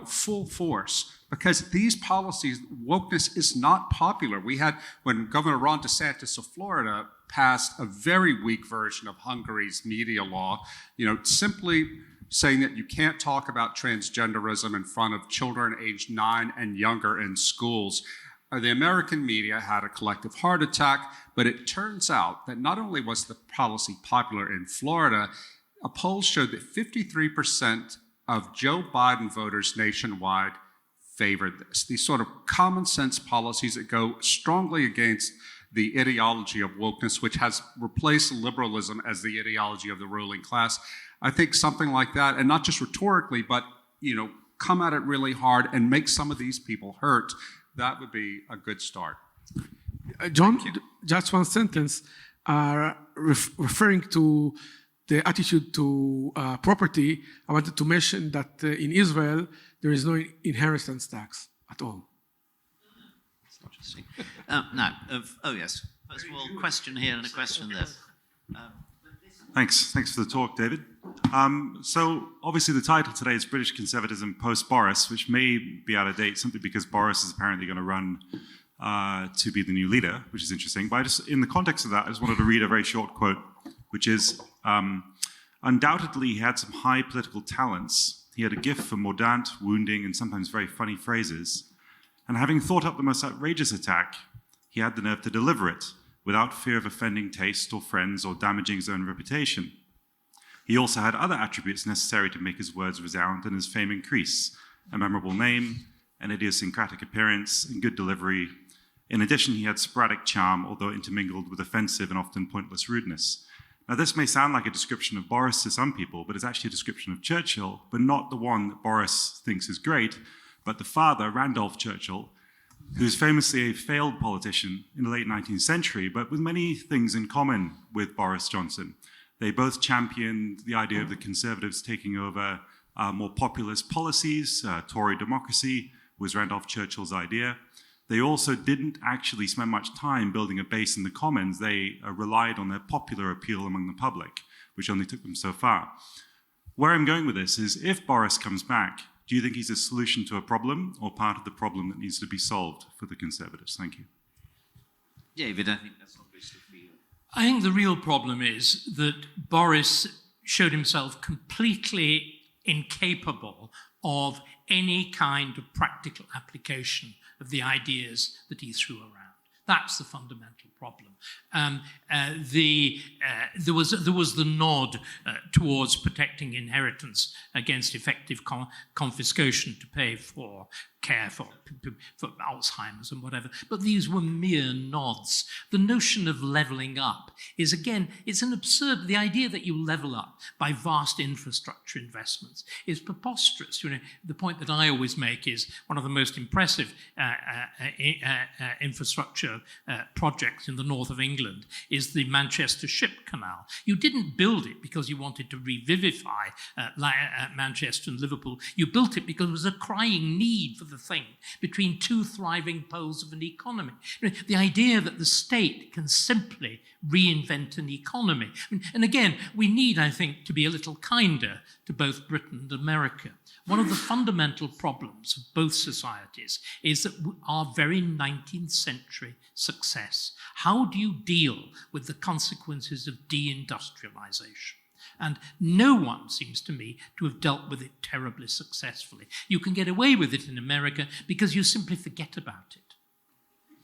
full force. Because these policies, wokeness is not popular. We had, when Governor Ron DeSantis of Florida passed a very weak version of Hungary's media law, simply saying that you can't talk about transgenderism in front of children aged 9 and younger in schools. The American media had a collective heart attack, but it turns out that not only was the policy popular in Florida, a poll showed that 53% of Joe Biden voters nationwide favored this. These sort of common sense policies that go strongly against the ideology of wokeness, which has replaced liberalism as the ideology of the ruling class. I think something like that, and not just rhetorically, but come at it really hard and make some of these people hurt, that would be a good start. John, just one sentence, referring to the attitude to property. I wanted to mention that in Israel, there is no inheritance tax at all. That's interesting. Yes. First of all, question here and a question there. Thanks for the talk, David. So obviously the title today is British Conservatism Post-Boris, which may be out of date simply because Boris is apparently going to run to be the new leader, which is interesting. But in the context of that, I just wanted to read a very short quote, which is, undoubtedly he had some high political talents. He had a gift for mordant, wounding, and sometimes very funny phrases. And having thought up the most outrageous attack, he had the nerve to deliver it without fear of offending taste or friends or damaging his own reputation. He also had other attributes necessary to make his words resound and his fame increase: a memorable name, an idiosyncratic appearance, and good delivery. In addition, he had sporadic charm, although intermingled with offensive and often pointless rudeness. Now, this may sound like a description of Boris to some people, but it's actually a description of Churchill, but not the one that Boris thinks is great, but the father, Randolph Churchill, who's famously a failed politician in the late 19th century, but with many things in common with Boris Johnson. They both championed the idea of the Conservatives taking over more populist policies. Tory democracy was Randolph Churchill's idea. They also didn't actually spend much time building a base in the Commons. They relied on their popular appeal among the public, which only took them so far. Where I'm going with this is, if Boris comes back, do you think he's a solution to a problem or part of the problem that needs to be solved for the Conservatives? Thank you. David, I think that's obviously for you. I think the real problem is that Boris showed himself completely incapable of any kind of practical application of the ideas that he threw around. That's the fundamental problem. There was the nod towards protecting inheritance against effective confiscation to pay for care for Alzheimer's and whatever. But these were mere nods. The notion of levelling up is, again, it's an absurd. The idea that you level up by vast infrastructure investments is preposterous. The point that I always make is one of the most impressive infrastructure projects in the north of England is the Manchester Ship Canal. You didn't build it because you wanted to revivify Manchester and Liverpool. You built it because there was a crying need for the thing between two thriving poles of an economy. The idea that the state can simply reinvent an economy. And again, we need, I think, to be a little kinder to both Britain and America. One of the fundamental problems of both societies is that our very 19th century success. How do you deal with the consequences of deindustrialization? And no one seems to me to have dealt with it terribly successfully. You can get away with it in America because you simply forget about it.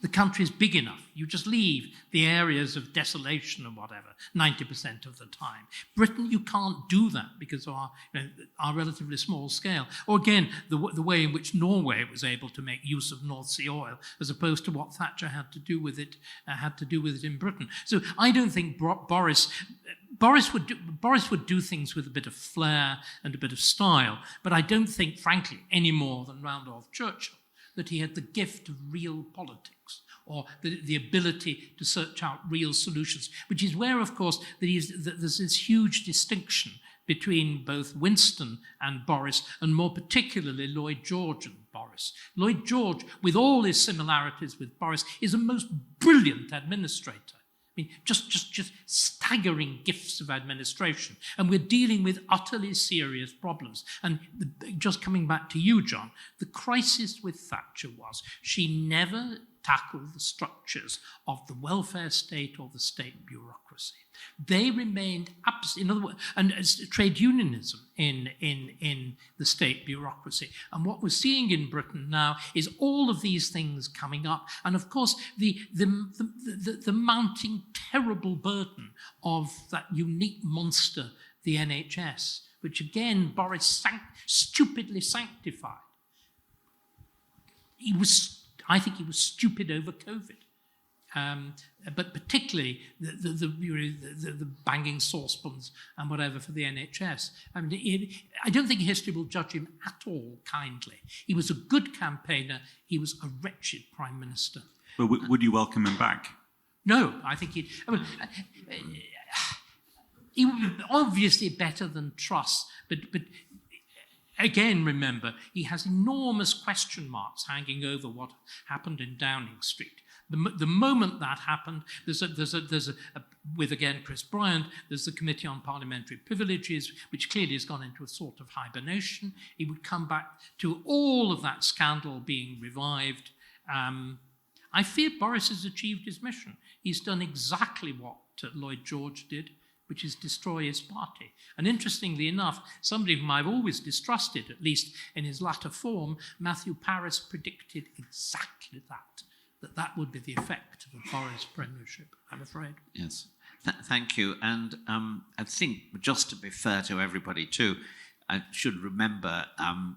The country is big enough. You just leave the areas of desolation or whatever, 90% of the time. Britain, you can't do that because of our relatively small scale. Or again, the way in which Norway was able to make use of North Sea oil, as opposed to what Thatcher had to do with it in Britain. So I don't think Boris would do things with a bit of flair and a bit of style, but I don't think, frankly, any more than Randolph Churchill that he had the gift of real politics, or the ability to search out real solutions, which is where, of course, that there's this huge distinction between both Winston and Boris, and more particularly Lloyd George and Boris. Lloyd George, with all his similarities with Boris, is a most brilliant administrator. I mean, just staggering gifts of administration. And we're dealing with utterly serious problems. And just coming back to you, John, the crisis with Thatcher was she never tackled the structures of the welfare state or the state bureaucracy. They remained, in other words, and trade unionism in the state bureaucracy. And what we're seeing in Britain now is all of these things coming up. And of course, the mounting terrible burden of that unique monster, the NHS, which again Boris stupidly sanctified. I think he was stupid over COVID. But particularly the banging saucepans and whatever for the NHS. I mean, I don't think history will judge him at all kindly. He was a good campaigner. He was a wretched Prime Minister. But would you welcome him back? No, I think he would be obviously better than Truss, but again, remember, he has enormous question marks hanging over what happened in Downing Street. The moment that happened, there's with again Chris Bryant, there's the Committee on Parliamentary Privileges, which clearly has gone into a sort of hibernation. He would come back to all of that scandal being revived. I fear Boris has achieved his mission. He's done exactly what Lloyd George did, which is destroy his party. And interestingly enough, somebody whom I've always distrusted, at least in his latter form, Matthew Paris, predicted exactly that would be the effect of a Boris premiership, I'm afraid. Yes, thank you. And I think, just to be fair to everybody too, I should remember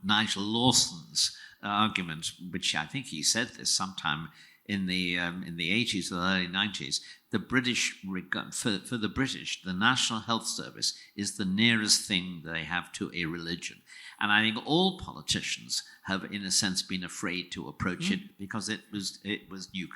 Nigel Lawson's argument, which I think he said this sometime in the 80s or the early 90s. The British, for the British, the National Health Service is the nearest thing they have to a religion. And I think all politicians have, in a sense, been afraid to approach it because it was new.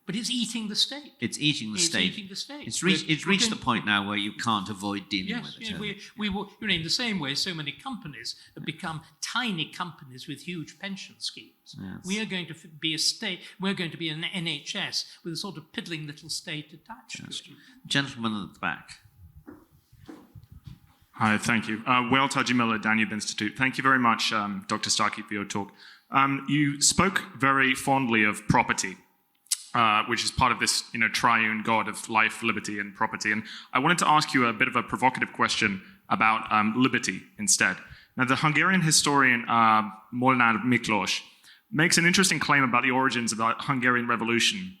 But it's eating the state. It's eating the state. Eating the state. It's reached the point now where you can't avoid dealing with it. Yes, we will. In the same way, so many companies have become tiny companies with huge pension schemes. Yes. We are going to be a state. We're going to be an NHS with a sort of piddling little state attached to it. Gentleman at the back. Hi, thank you. Wael Tajimilla, Danube Institute. Thank you very much, Dr. Starkey, for your talk. You spoke very fondly of property, which is part of this triune God of life, liberty, and property. And I wanted to ask you a bit of a provocative question about liberty instead. Now, the Hungarian historian Molnár Miklós makes an interesting claim about the origins of the Hungarian Revolution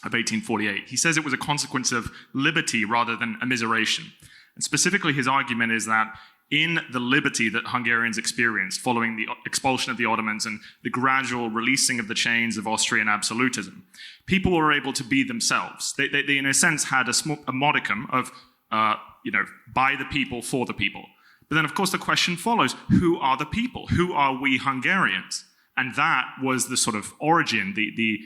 of 1848. He says it was a consequence of liberty rather than immiseration. And specifically, his argument is that in the liberty that Hungarians experienced following the expulsion of the Ottomans and the gradual releasing of the chains of Austrian absolutism, people were able to be themselves. They in a sense, had a modicum of, by the people, for the people. But then, of course, the question follows, who are the people? Who are we Hungarians? And that was the sort of origin, the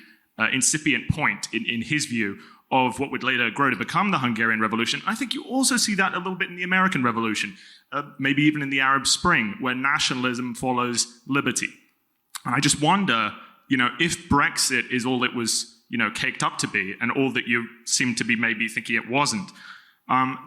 incipient point, in his view, of what would later grow to become the Hungarian Revolution. I think you also see that a little bit in the American Revolution, maybe even in the Arab Spring, where nationalism follows liberty. And I just wonder, if Brexit is all it was, caked up to be, and all that you seem to be maybe thinking it wasn't,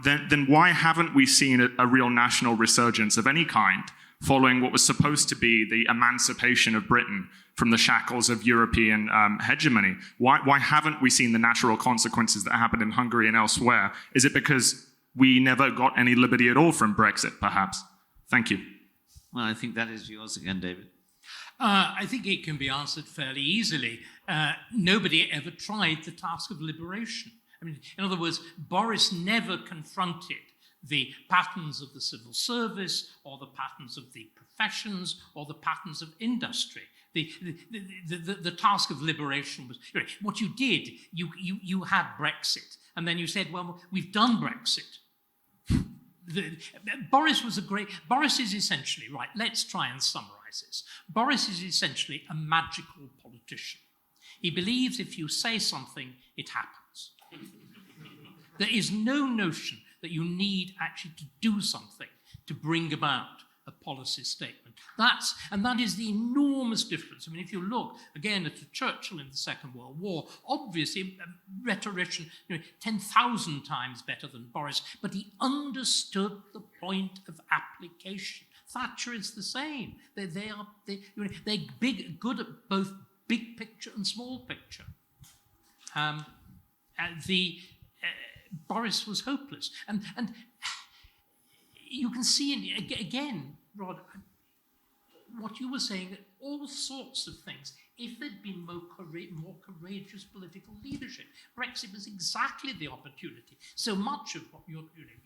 then why haven't we seen a real national resurgence of any kind following what was supposed to be the emancipation of Britain from the shackles of European hegemony? Why haven't we seen the natural consequences that happened in Hungary and elsewhere? Is it because we never got any liberty at all from Brexit, perhaps? Thank you. Well, I think that is yours again, David. I think it can be answered fairly easily. Nobody ever tried the task of liberation. I mean, in other words, Boris never confronted the patterns of the civil service or the patterns of the professions or the patterns of industry. The task of liberation was, what you did, you had Brexit, and then you said, well, we've done Brexit. Boris is essentially, right, let's try and summarize this. Boris is essentially a magical politician. politician. He believes if you say something, it happens. There is no notion that you need actually to do something to bring about a policy statement. That is the enormous difference. I mean, if you look again at Churchill in the Second World War, obviously a rhetorician, 10,000 times better than Boris, but he understood the point of application. Thatcher is the same. They're good at both big picture and small picture. Boris was hopeless, and you can see again, Rod, what you were saying, that all sorts of things. If there'd been more courageous political leadership, Brexit was exactly the opportunity. So much of what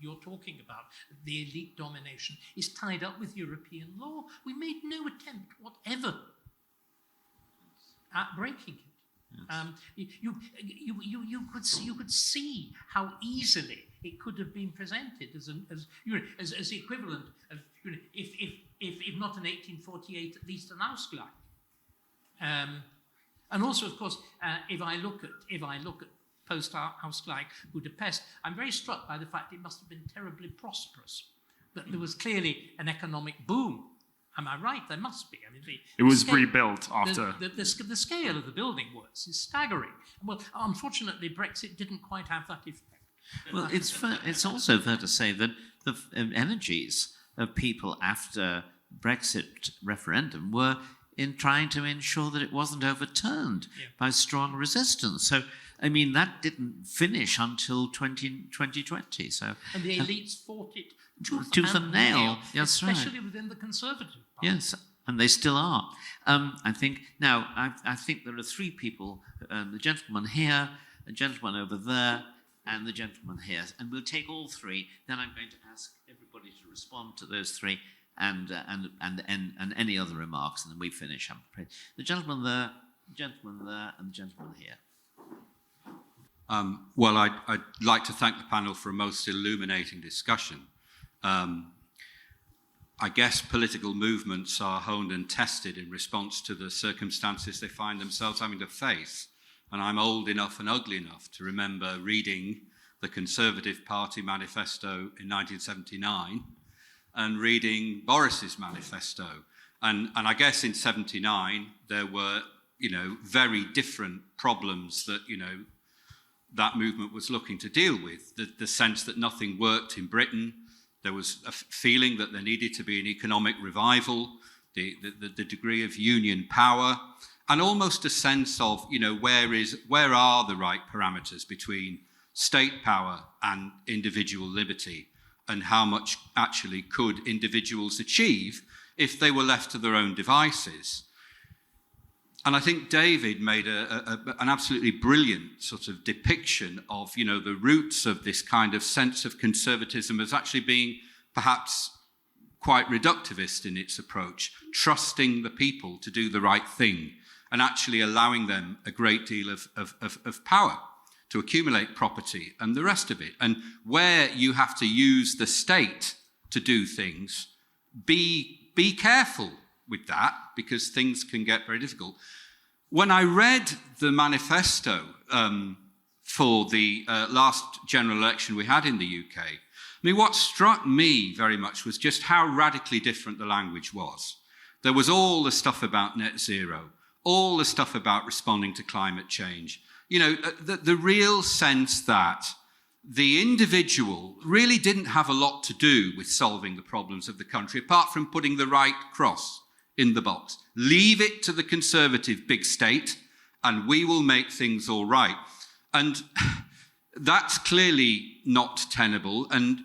you're talking about, the elite domination, is tied up with European law. We made no attempt whatever at breaking it. Yes. You could see how easily it could have been presented as the equivalent of, if not an 1848, at least an Ausgleich. And also, of course, if I look at post-Ausgleich Budapest, I'm very struck by the fact it must have been terribly prosperous. That there was clearly an economic boom. Am I right? There must be. I mean, it was rebuilt after. The scale of the building works is staggering. Well, unfortunately, Brexit didn't quite have that effect. Well, it's also fair to say that the energies of people after Brexit referendum were in trying to ensure that it wasn't overturned by strong resistance. So, I mean, that didn't finish until 2020. So, and the elites fought it tooth and nail. Yes, especially right. within the Conservative Party. Yes, and they still are. I think there are three people: the gentleman here, the gentleman over there, and the gentleman here. And we'll take all three. Then I'm going to ask everybody to respond to those three, and any other remarks, and then we finish. I'm afraid. The gentleman there, the gentleman there, and the gentleman here. Well, I'd like to thank the panel for a most illuminating discussion. I guess political movements are honed and tested in response to the circumstances they find themselves having to face. And I'm old enough and ugly enough to remember reading the Conservative Party manifesto in 1979 and reading Boris's manifesto. And I guess in 79 there were, very different problems that, that movement was looking to deal with. The sense that nothing worked in Britain. There was a feeling that there needed to be an economic revival, the degree of union power, and almost a sense of, where are the right parameters between state power and individual liberty, and how much actually could individuals achieve if they were left to their own devices. And I think David made an absolutely brilliant sort of depiction of, the roots of this kind of sense of conservatism as actually being perhaps quite reductivist in its approach, trusting the people to do the right thing and actually allowing them a great deal of power to accumulate property and the rest of it. And where you have to use the state to do things, be careful with that, because things can get very difficult. When I read the manifesto for the last general election we had in the UK, what struck me very much was just how radically different the language was. There was all the stuff about net zero, all the stuff about responding to climate change. The real sense that the individual really didn't have a lot to do with solving the problems of the country, apart from putting the right cross in the box. Leave it to the Conservative big state, and we will make things all right. And that's clearly not tenable. And,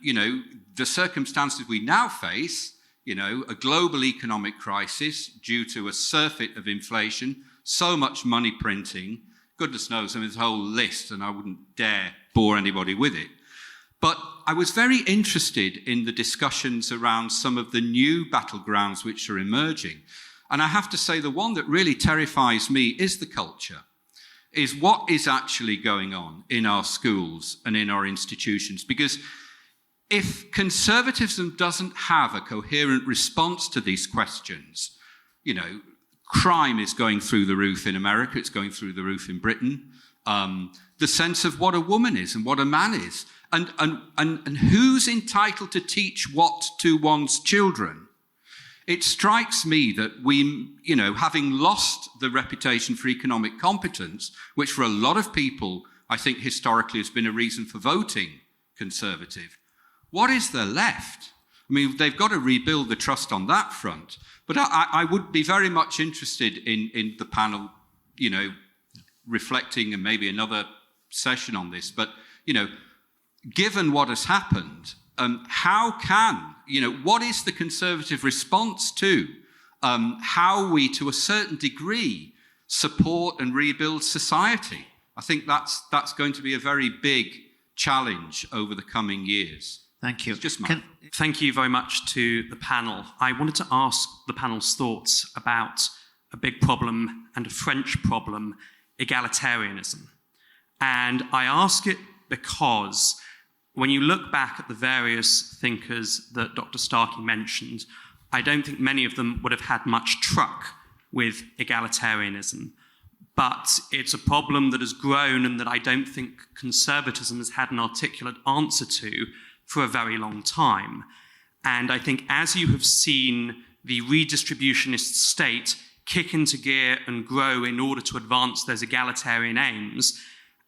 the circumstances we now face, a global economic crisis due to a surfeit of inflation, so much money printing, goodness knows, there's a whole list, and I wouldn't dare bore anybody with it. But I was very interested in the discussions around some of the new battlegrounds which are emerging. And I have to say, the one that really terrifies me is the culture, is what is actually going on in our schools and in our institutions. Because if conservatism doesn't have a coherent response to these questions, Crime is going through the roof in America. It's going through the roof in Britain. The sense of what a woman is and what a man is. And who's entitled to teach what to one's children? It strikes me that we, having lost the reputation for economic competence, which for a lot of people, I think historically has been a reason for voting Conservative, what is there left? I mean, they've got to rebuild the trust on that front. But I would be very much interested in the panel, reflecting and maybe another session on this. But, given what has happened, how can, what is the Conservative response to how we, to a certain degree, support and rebuild society? I think that's going to be a very big challenge over the coming years. Thank you. Thank you very much to the panel. I wanted to ask the panel's thoughts about a big problem and a French problem, egalitarianism. And I ask it because when you look back at the various thinkers that Dr. Starkey mentioned, I don't think many of them would have had much truck with egalitarianism. But it's a problem that has grown and that I don't think conservatism has had an articulate answer to for a very long time. And I think as you have seen the redistributionist state kick into gear and grow in order to advance those egalitarian aims,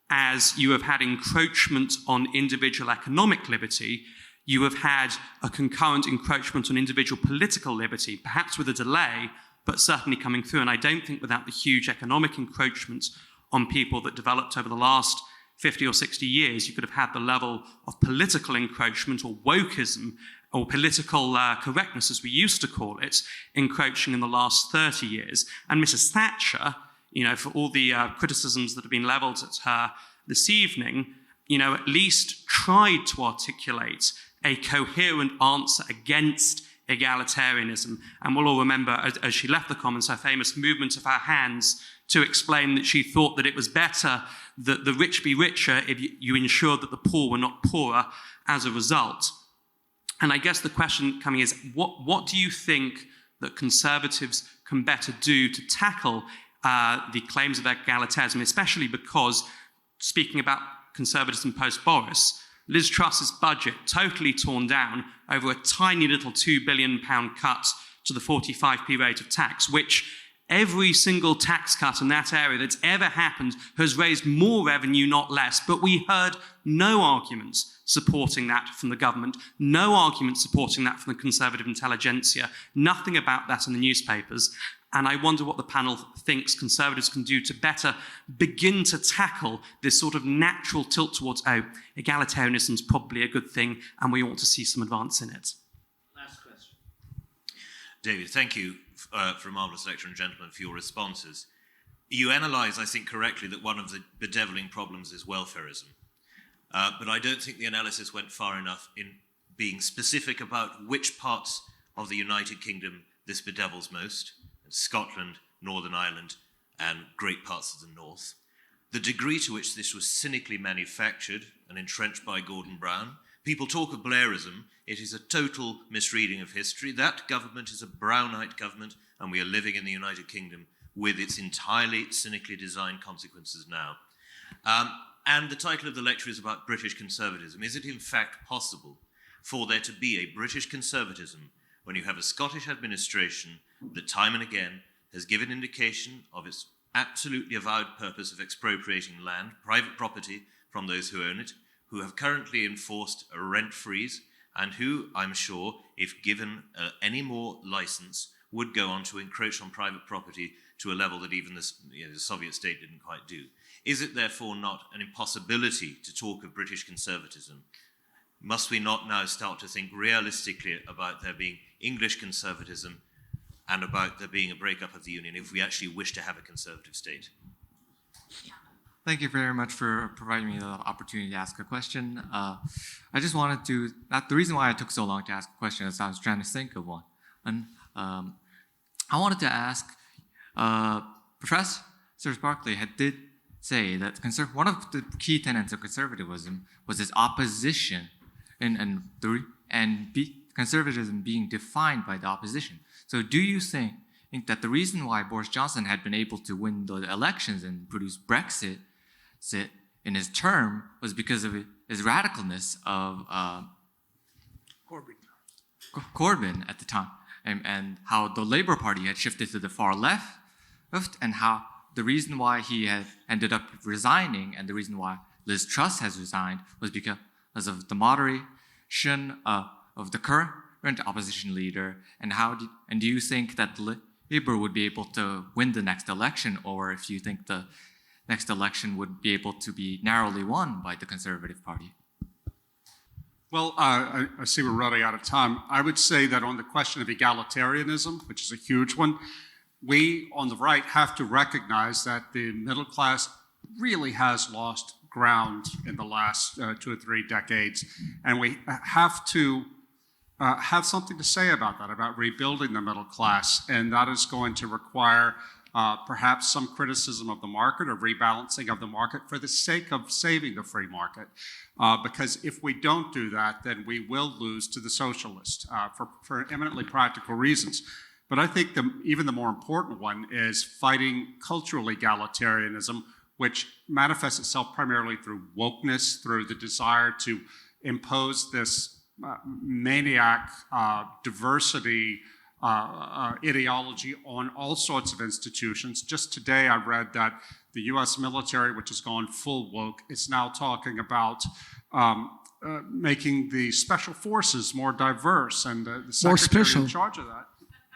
as you have had encroachment on individual economic liberty, you have had a concurrent encroachment on individual political liberty, perhaps with a delay, but certainly coming through. And I don't think without the huge economic encroachment on people that developed over the last 50 or 60 years, you could have had the level of political encroachment or wokeism or political correctness, as we used to call it, encroaching in the last 30 years. And Mrs. Thatcher, for all the criticisms that have been levelled at her this evening, at least tried to articulate a coherent answer against egalitarianism. And we'll all remember, as she left the Commons, her famous movement of her hands to explain that she thought that it was better that the rich be richer if you ensured that the poor were not poorer as a result. And I guess the question coming is, what do you think that Conservatives can better do to tackle the claims of egalitarianism, especially because, speaking about conservatism post-Boris, Liz Truss's budget totally torn down over a tiny little £2 billion cut to the 45p rate of tax, which every single tax cut in that area that's ever happened has raised more revenue, not less. But we heard no arguments supporting that from the government, no argument supporting that from the Conservative intelligentsia, nothing about that in the newspapers. And I wonder what the panel thinks Conservatives can do to better begin to tackle this sort of natural tilt towards, egalitarianism is probably a good thing and we ought to see some advance in it. Last question. David, thank you for a marvellous lecture, and gentlemen, for your responses. You analyse, I think, correctly that one of the bedeviling problems is welfarism. But I don't think the analysis went far enough in being specific about which parts of the United Kingdom this bedevils most. Scotland, Northern Ireland, and great parts of the north. The degree to which this was cynically manufactured and entrenched by Gordon Brown. People talk of Blairism. It is a total misreading of history. That government is a Brownite government, and we are living in the United Kingdom with its entirely cynically designed consequences now. And the title of the lecture is about British conservatism. Is it in fact possible for there to be a British conservatism when you have a Scottish administration that time and again has given indication of its absolutely avowed purpose of expropriating land, private property, from those who own it, who have currently enforced a rent freeze, and who, I'm sure, if given any more license, would go on to encroach on private property to a level that even the Soviet state didn't quite do. Is it therefore not an impossibility to talk of British conservatism? Must we not now start to think realistically about there being English conservatism and about there being a breakup of the Union if we actually wish to have a conservative state? Thank you very much for providing me the opportunity to ask a question. I just wanted to, the reason why I took so long to ask a question is I was trying to think of one. And I wanted to ask, Professor Starkey did say that one of the key tenets of conservatism was its opposition and conservatism being defined by the opposition. So do you think think that the reason why Boris Johnson had been able to win the elections and produce Brexit in his term was because of his radicalness of Corbyn at the time, and how the Labour Party had shifted to the far left, and how the reason why he had ended up resigning and the reason why Liz Truss has resigned was because of the moderation of the current opposition leader. And do you think that Labour would be able to win the next election, or if you think the next election would be able to be narrowly won by the Conservative Party? Well, I see we're running out of time. I would say that on the question of egalitarianism, which is a huge one, we on the right have to recognize that the middle class really has lost ground in the last 2 or 3 decades, and we have to have something to say about that, about rebuilding the middle class, and that is going to require perhaps some criticism of the market or rebalancing of the market for the sake of saving the free market. Because if we don't do that, then we will lose to the socialists for eminently practical reasons. But I think even the more important one is fighting cultural egalitarianism, which manifests itself primarily through wokeness, through the desire to impose this maniac diversity ideology on all sorts of institutions. Just today I read that the US military, which has gone full woke, is now talking about making the special forces more diverse, and the secretary in charge of that.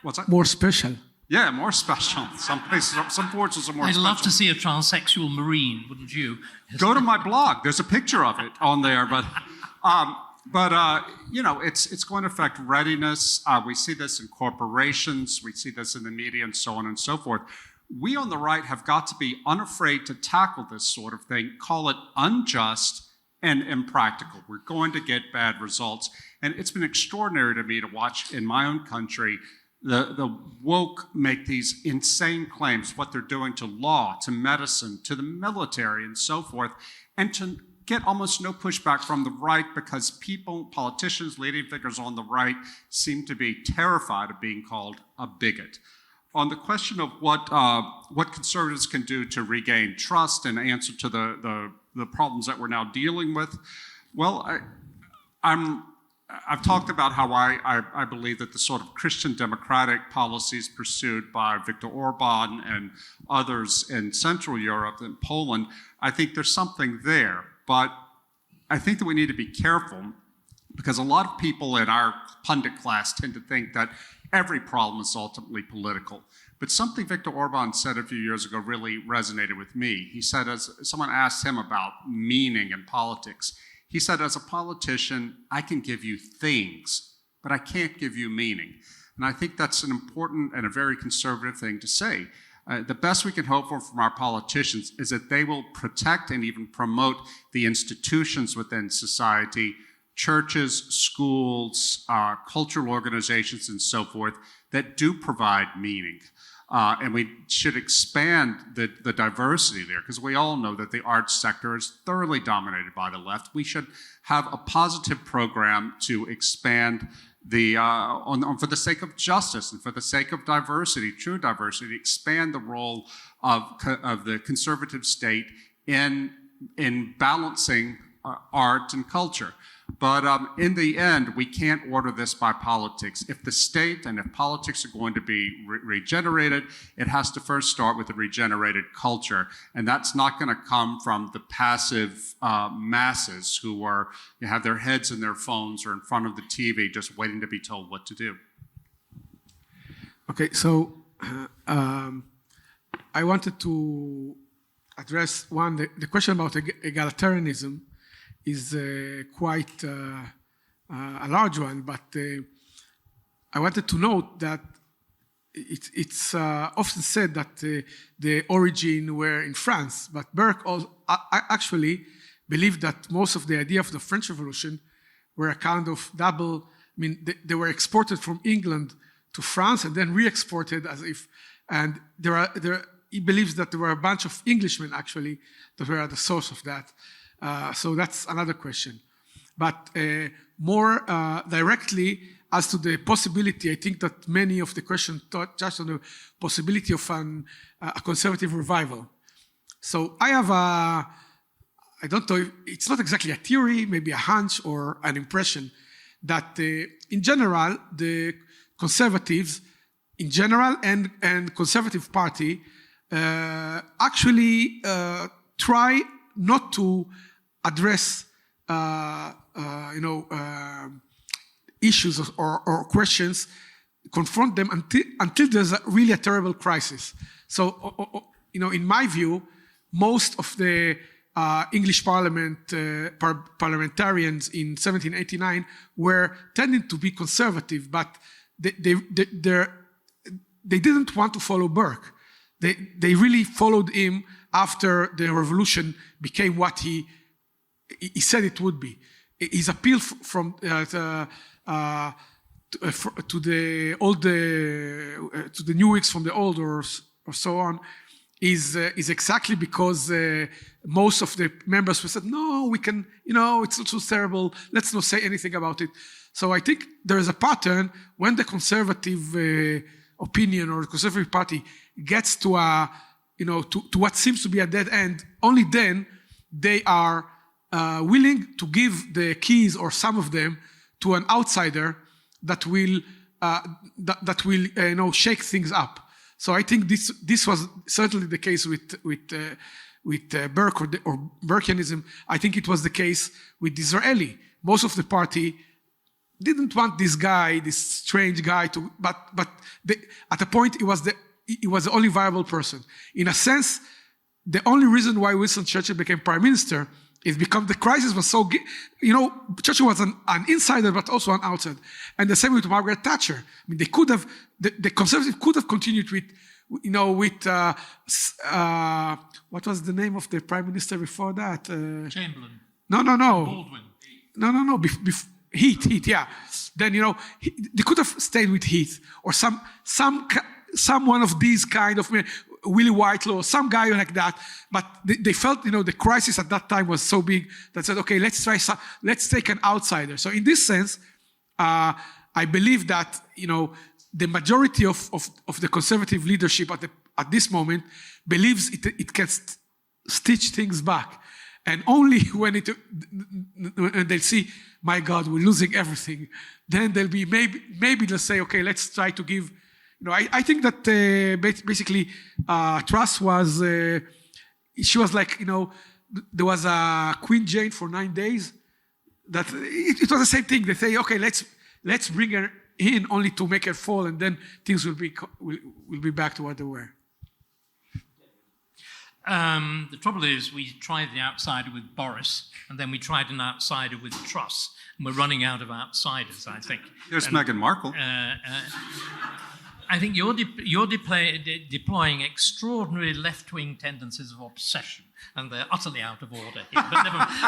What's that? More special. Yeah, more special. Some places, some forces are more special. I'd love to see a transsexual Marine, wouldn't you? Go to my blog. There's a picture of it on there, but you know, it's going to affect readiness. We see this in corporations. We see this in the media and so on and so forth. We on the right have got to be unafraid to tackle this sort of thing, call it unjust and impractical. We're going to get bad results. And it's been extraordinary to me to watch in my own country the woke make these insane claims, what they're doing to law, to medicine, to the military, and so forth, and to get almost no pushback from the right because politicians, leading figures on the right seem to be terrified of being called a bigot. On the question of what conservatives can do to regain trust and answer to the problems that we're now dealing with, well, I've talked about how I believe that the sort of Christian democratic policies pursued by Viktor Orban and others in Central Europe and Poland, I think there's something there. But I think that we need to be careful because a lot of people in our pundit class tend to think that every problem is ultimately political. But something Viktor Orban said a few years ago really resonated with me. He said, as someone asked him about meaning in politics, he said, as a politician, I can give you things, but I can't give you meaning. And I think that's an important and a very conservative thing to say. The best we can hope for from our politicians is that they will protect and even promote the institutions within society, churches, schools, cultural organizations, and so forth, that do provide meaning. And we should expand the diversity there, because we all know that the arts sector is thoroughly dominated by the left. We should have a positive program to expand for the sake of justice and for the sake of diversity, true diversity, expand the role of the conservative state in balancing art and culture. But in the end, we can't order this by politics. If the state and if politics are going to be regenerated, it has to first start with a regenerated culture. And that's not going to come from the passive masses who have their heads in their phones or in front of the TV just waiting to be told what to do. Okay, so I wanted to address the question about egalitarianism is quite a large one, but I wanted to note that it's often said that the origin were in France, but Burke actually believed that most of the idea of the French Revolution were a kind of double, I mean, they were exported from England to France and then re-exported and he believes that there were a bunch of Englishmen actually that were at the source of that. So that's another question. But more directly, as to the possibility, I think that many of the questions touched on the possibility of a conservative revival. So I have I don't know, it's not exactly a theory, maybe a hunch or an impression that in general, the conservatives in general and Conservative Party actually try not to address issues or questions, confront them until there's really a terrible crisis. So, in my view, most of the English parliamentarians in 1789 were tending to be conservative, but they didn't want to follow Burke. They really followed him after the revolution became what he said it would be. His appeal to the new Whigs from the old or so on is exactly because most of the members said, no, we can, it's not so terrible, let's not say anything about it. So I think there is a pattern when the conservative opinion or the Conservative Party gets to to what seems to be a dead end, only then they are willing to give the keys or some of them to an outsider that will shake things up. So I think this was certainly the case with Burke or Burkeanism. I think it was the case with Disraeli. Most of the party didn't want this guy, this strange guy, but at a point it was the only viable person. In a sense, the only reason why Winston Churchill became Prime Minister is because the crisis was so, Churchill was an insider, but also an outsider. And the same with Margaret Thatcher. I mean, they could have, the Conservatives could have continued with what was the name of the Prime Minister before that? Chamberlain. No. Baldwin. No. Heath, yeah. Then, they could have stayed with Heath or some one of these kind of Willie Whitelaw, some guy like that, but they felt, the crisis at that time was so big that said, okay, let's take an outsider. So in this sense, I believe that, the majority of the conservative leadership at this moment believes it can stitch things back. And only when they'll see, my God, we're losing everything, then they'll be, maybe they'll say, okay, let's try to give. I think that basically Truss was, she was like, there was a Queen Jane for 9 days. That it was the same thing. They say, okay, let's bring her in only to make her fall, and then things will be back to what they were. The trouble is, we tried the outsider with Boris, and then we tried an outsider with Truss, and we're running out of outsiders, I think. There's Meghan Markle. I think you're deploying extraordinary left-wing tendencies of obsession, and they're utterly out of order here, but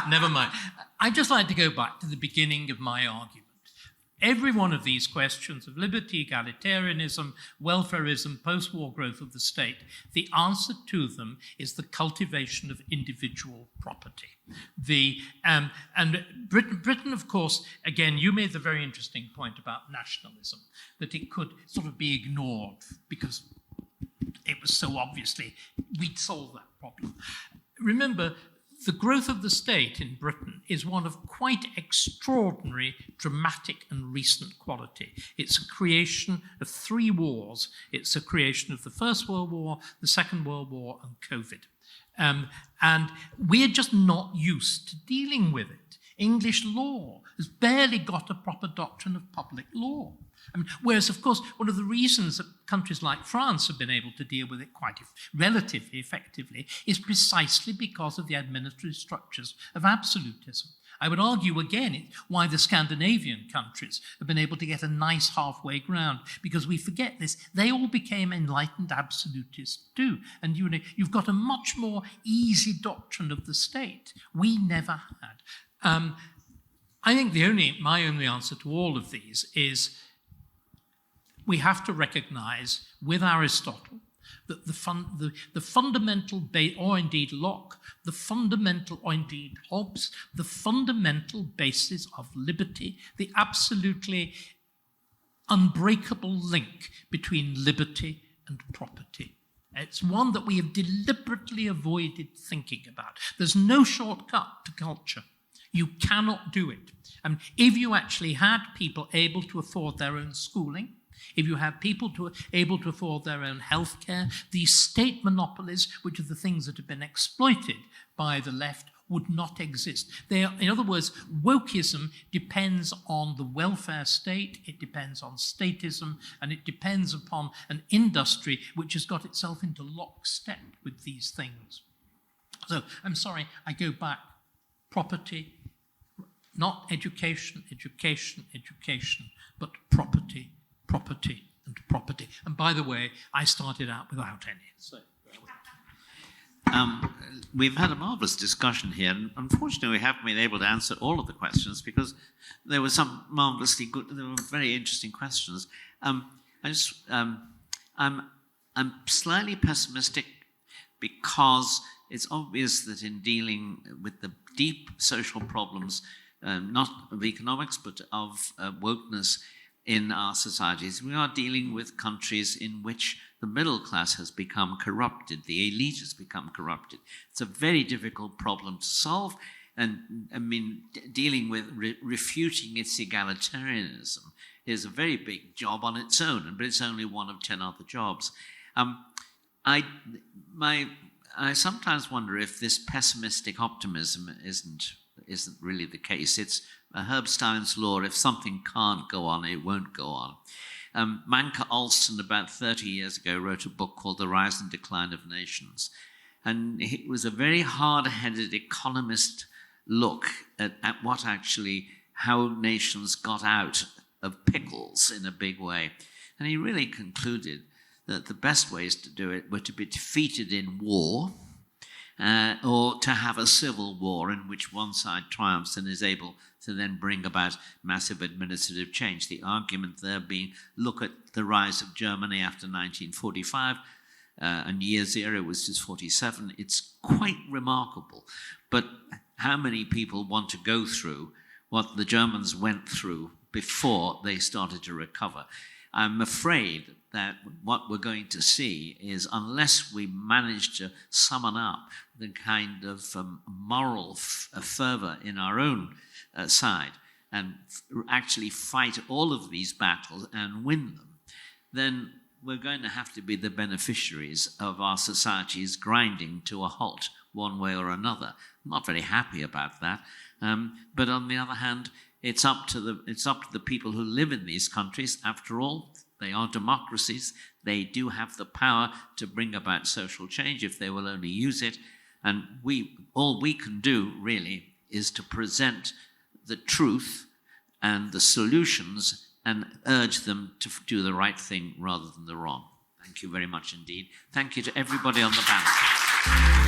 never mind. I'd just like to go back to the beginning of my argument. Every one of these questions of liberty, egalitarianism, welfarism, post-war growth of the state, the answer to them is the cultivation of individual property. And Britain, of course, again, you made the very interesting point about nationalism, that it could sort of be ignored because it was so obviously we'd solve that problem. Remember, the growth of the state in Britain is one of quite extraordinary, dramatic and recent quality. It's a creation of 3 wars. It's a creation of the First World War, the Second World War, and COVID. And we're just not used to dealing with it. English law has barely got a proper doctrine of public law. Whereas, of course, one of the reasons that countries like France have been able to deal with it quite relatively effectively is precisely because of the administrative structures of absolutism. I would argue again why the Scandinavian countries have been able to get a nice halfway ground, because we forget this. They all became enlightened absolutists too. And you've got a much more easy doctrine of the state. We never had. I think my only answer to all of these is we have to recognize with Aristotle that the fundamental, or indeed Locke, the fundamental, or indeed Hobbes, the fundamental basis of liberty, the absolutely unbreakable link between liberty and property. It's one that we have deliberately avoided thinking about. There's no shortcut to culture. You cannot do it. If you actually had people able to afford their own schooling, if you have people able to afford their own healthcare, these state monopolies, which are the things that have been exploited by the left, would not exist. In other words, wokeism depends on the welfare state, it depends on statism, and it depends upon an industry which has got itself into lockstep with these things. So, I'm sorry, I go back. Property, not education, but property, and property. And by the way, I started out without any. So. We've had a marvellous discussion here, and unfortunately we haven't been able to answer all of the questions because there were some marvellously good, there were very interesting questions. I'm slightly pessimistic because it's obvious that in dealing with the deep social problems, not of economics, but of wokeness in our societies, we are dealing with countries in which the middle class has become corrupted, the elite has become corrupted. It's a very difficult problem to solve, and I mean, dealing with refuting its egalitarianism is a very big job on its own, but it's only one of 10 other jobs. I sometimes wonder if this pessimistic optimism isn't really the case. It's Herbstein's law: if something can't go on, it won't go on. Manke Olson, about 30 years ago, wrote a book called The Rise and Decline of Nations. And it was a very hard-headed economist look at how nations got out of pickles in a big way. And he really concluded that the best ways to do it were to be defeated in war, or to have a civil war in which one side triumphs and is able to then bring about massive administrative change. The argument there being, look at the rise of Germany after 1945, and year zero was just 47. It's quite remarkable. But how many people want to go through what the Germans went through before they started to recover? I'm afraid that what we're going to see is, unless we manage to summon up the kind of moral fervor in our own side and actually fight all of these battles and win them, then we're going to have to be the beneficiaries of our societies grinding to a halt one way or another. I'm not very happy about that. But on the other hand, it's up to the people who live in these countries. After all, they are democracies. They do have the power to bring about social change if they will only use it. And all we can do, really, is to present the truth and the solutions and urge them to do the right thing rather than the wrong. Thank you very much indeed. Thank you to everybody on the panel.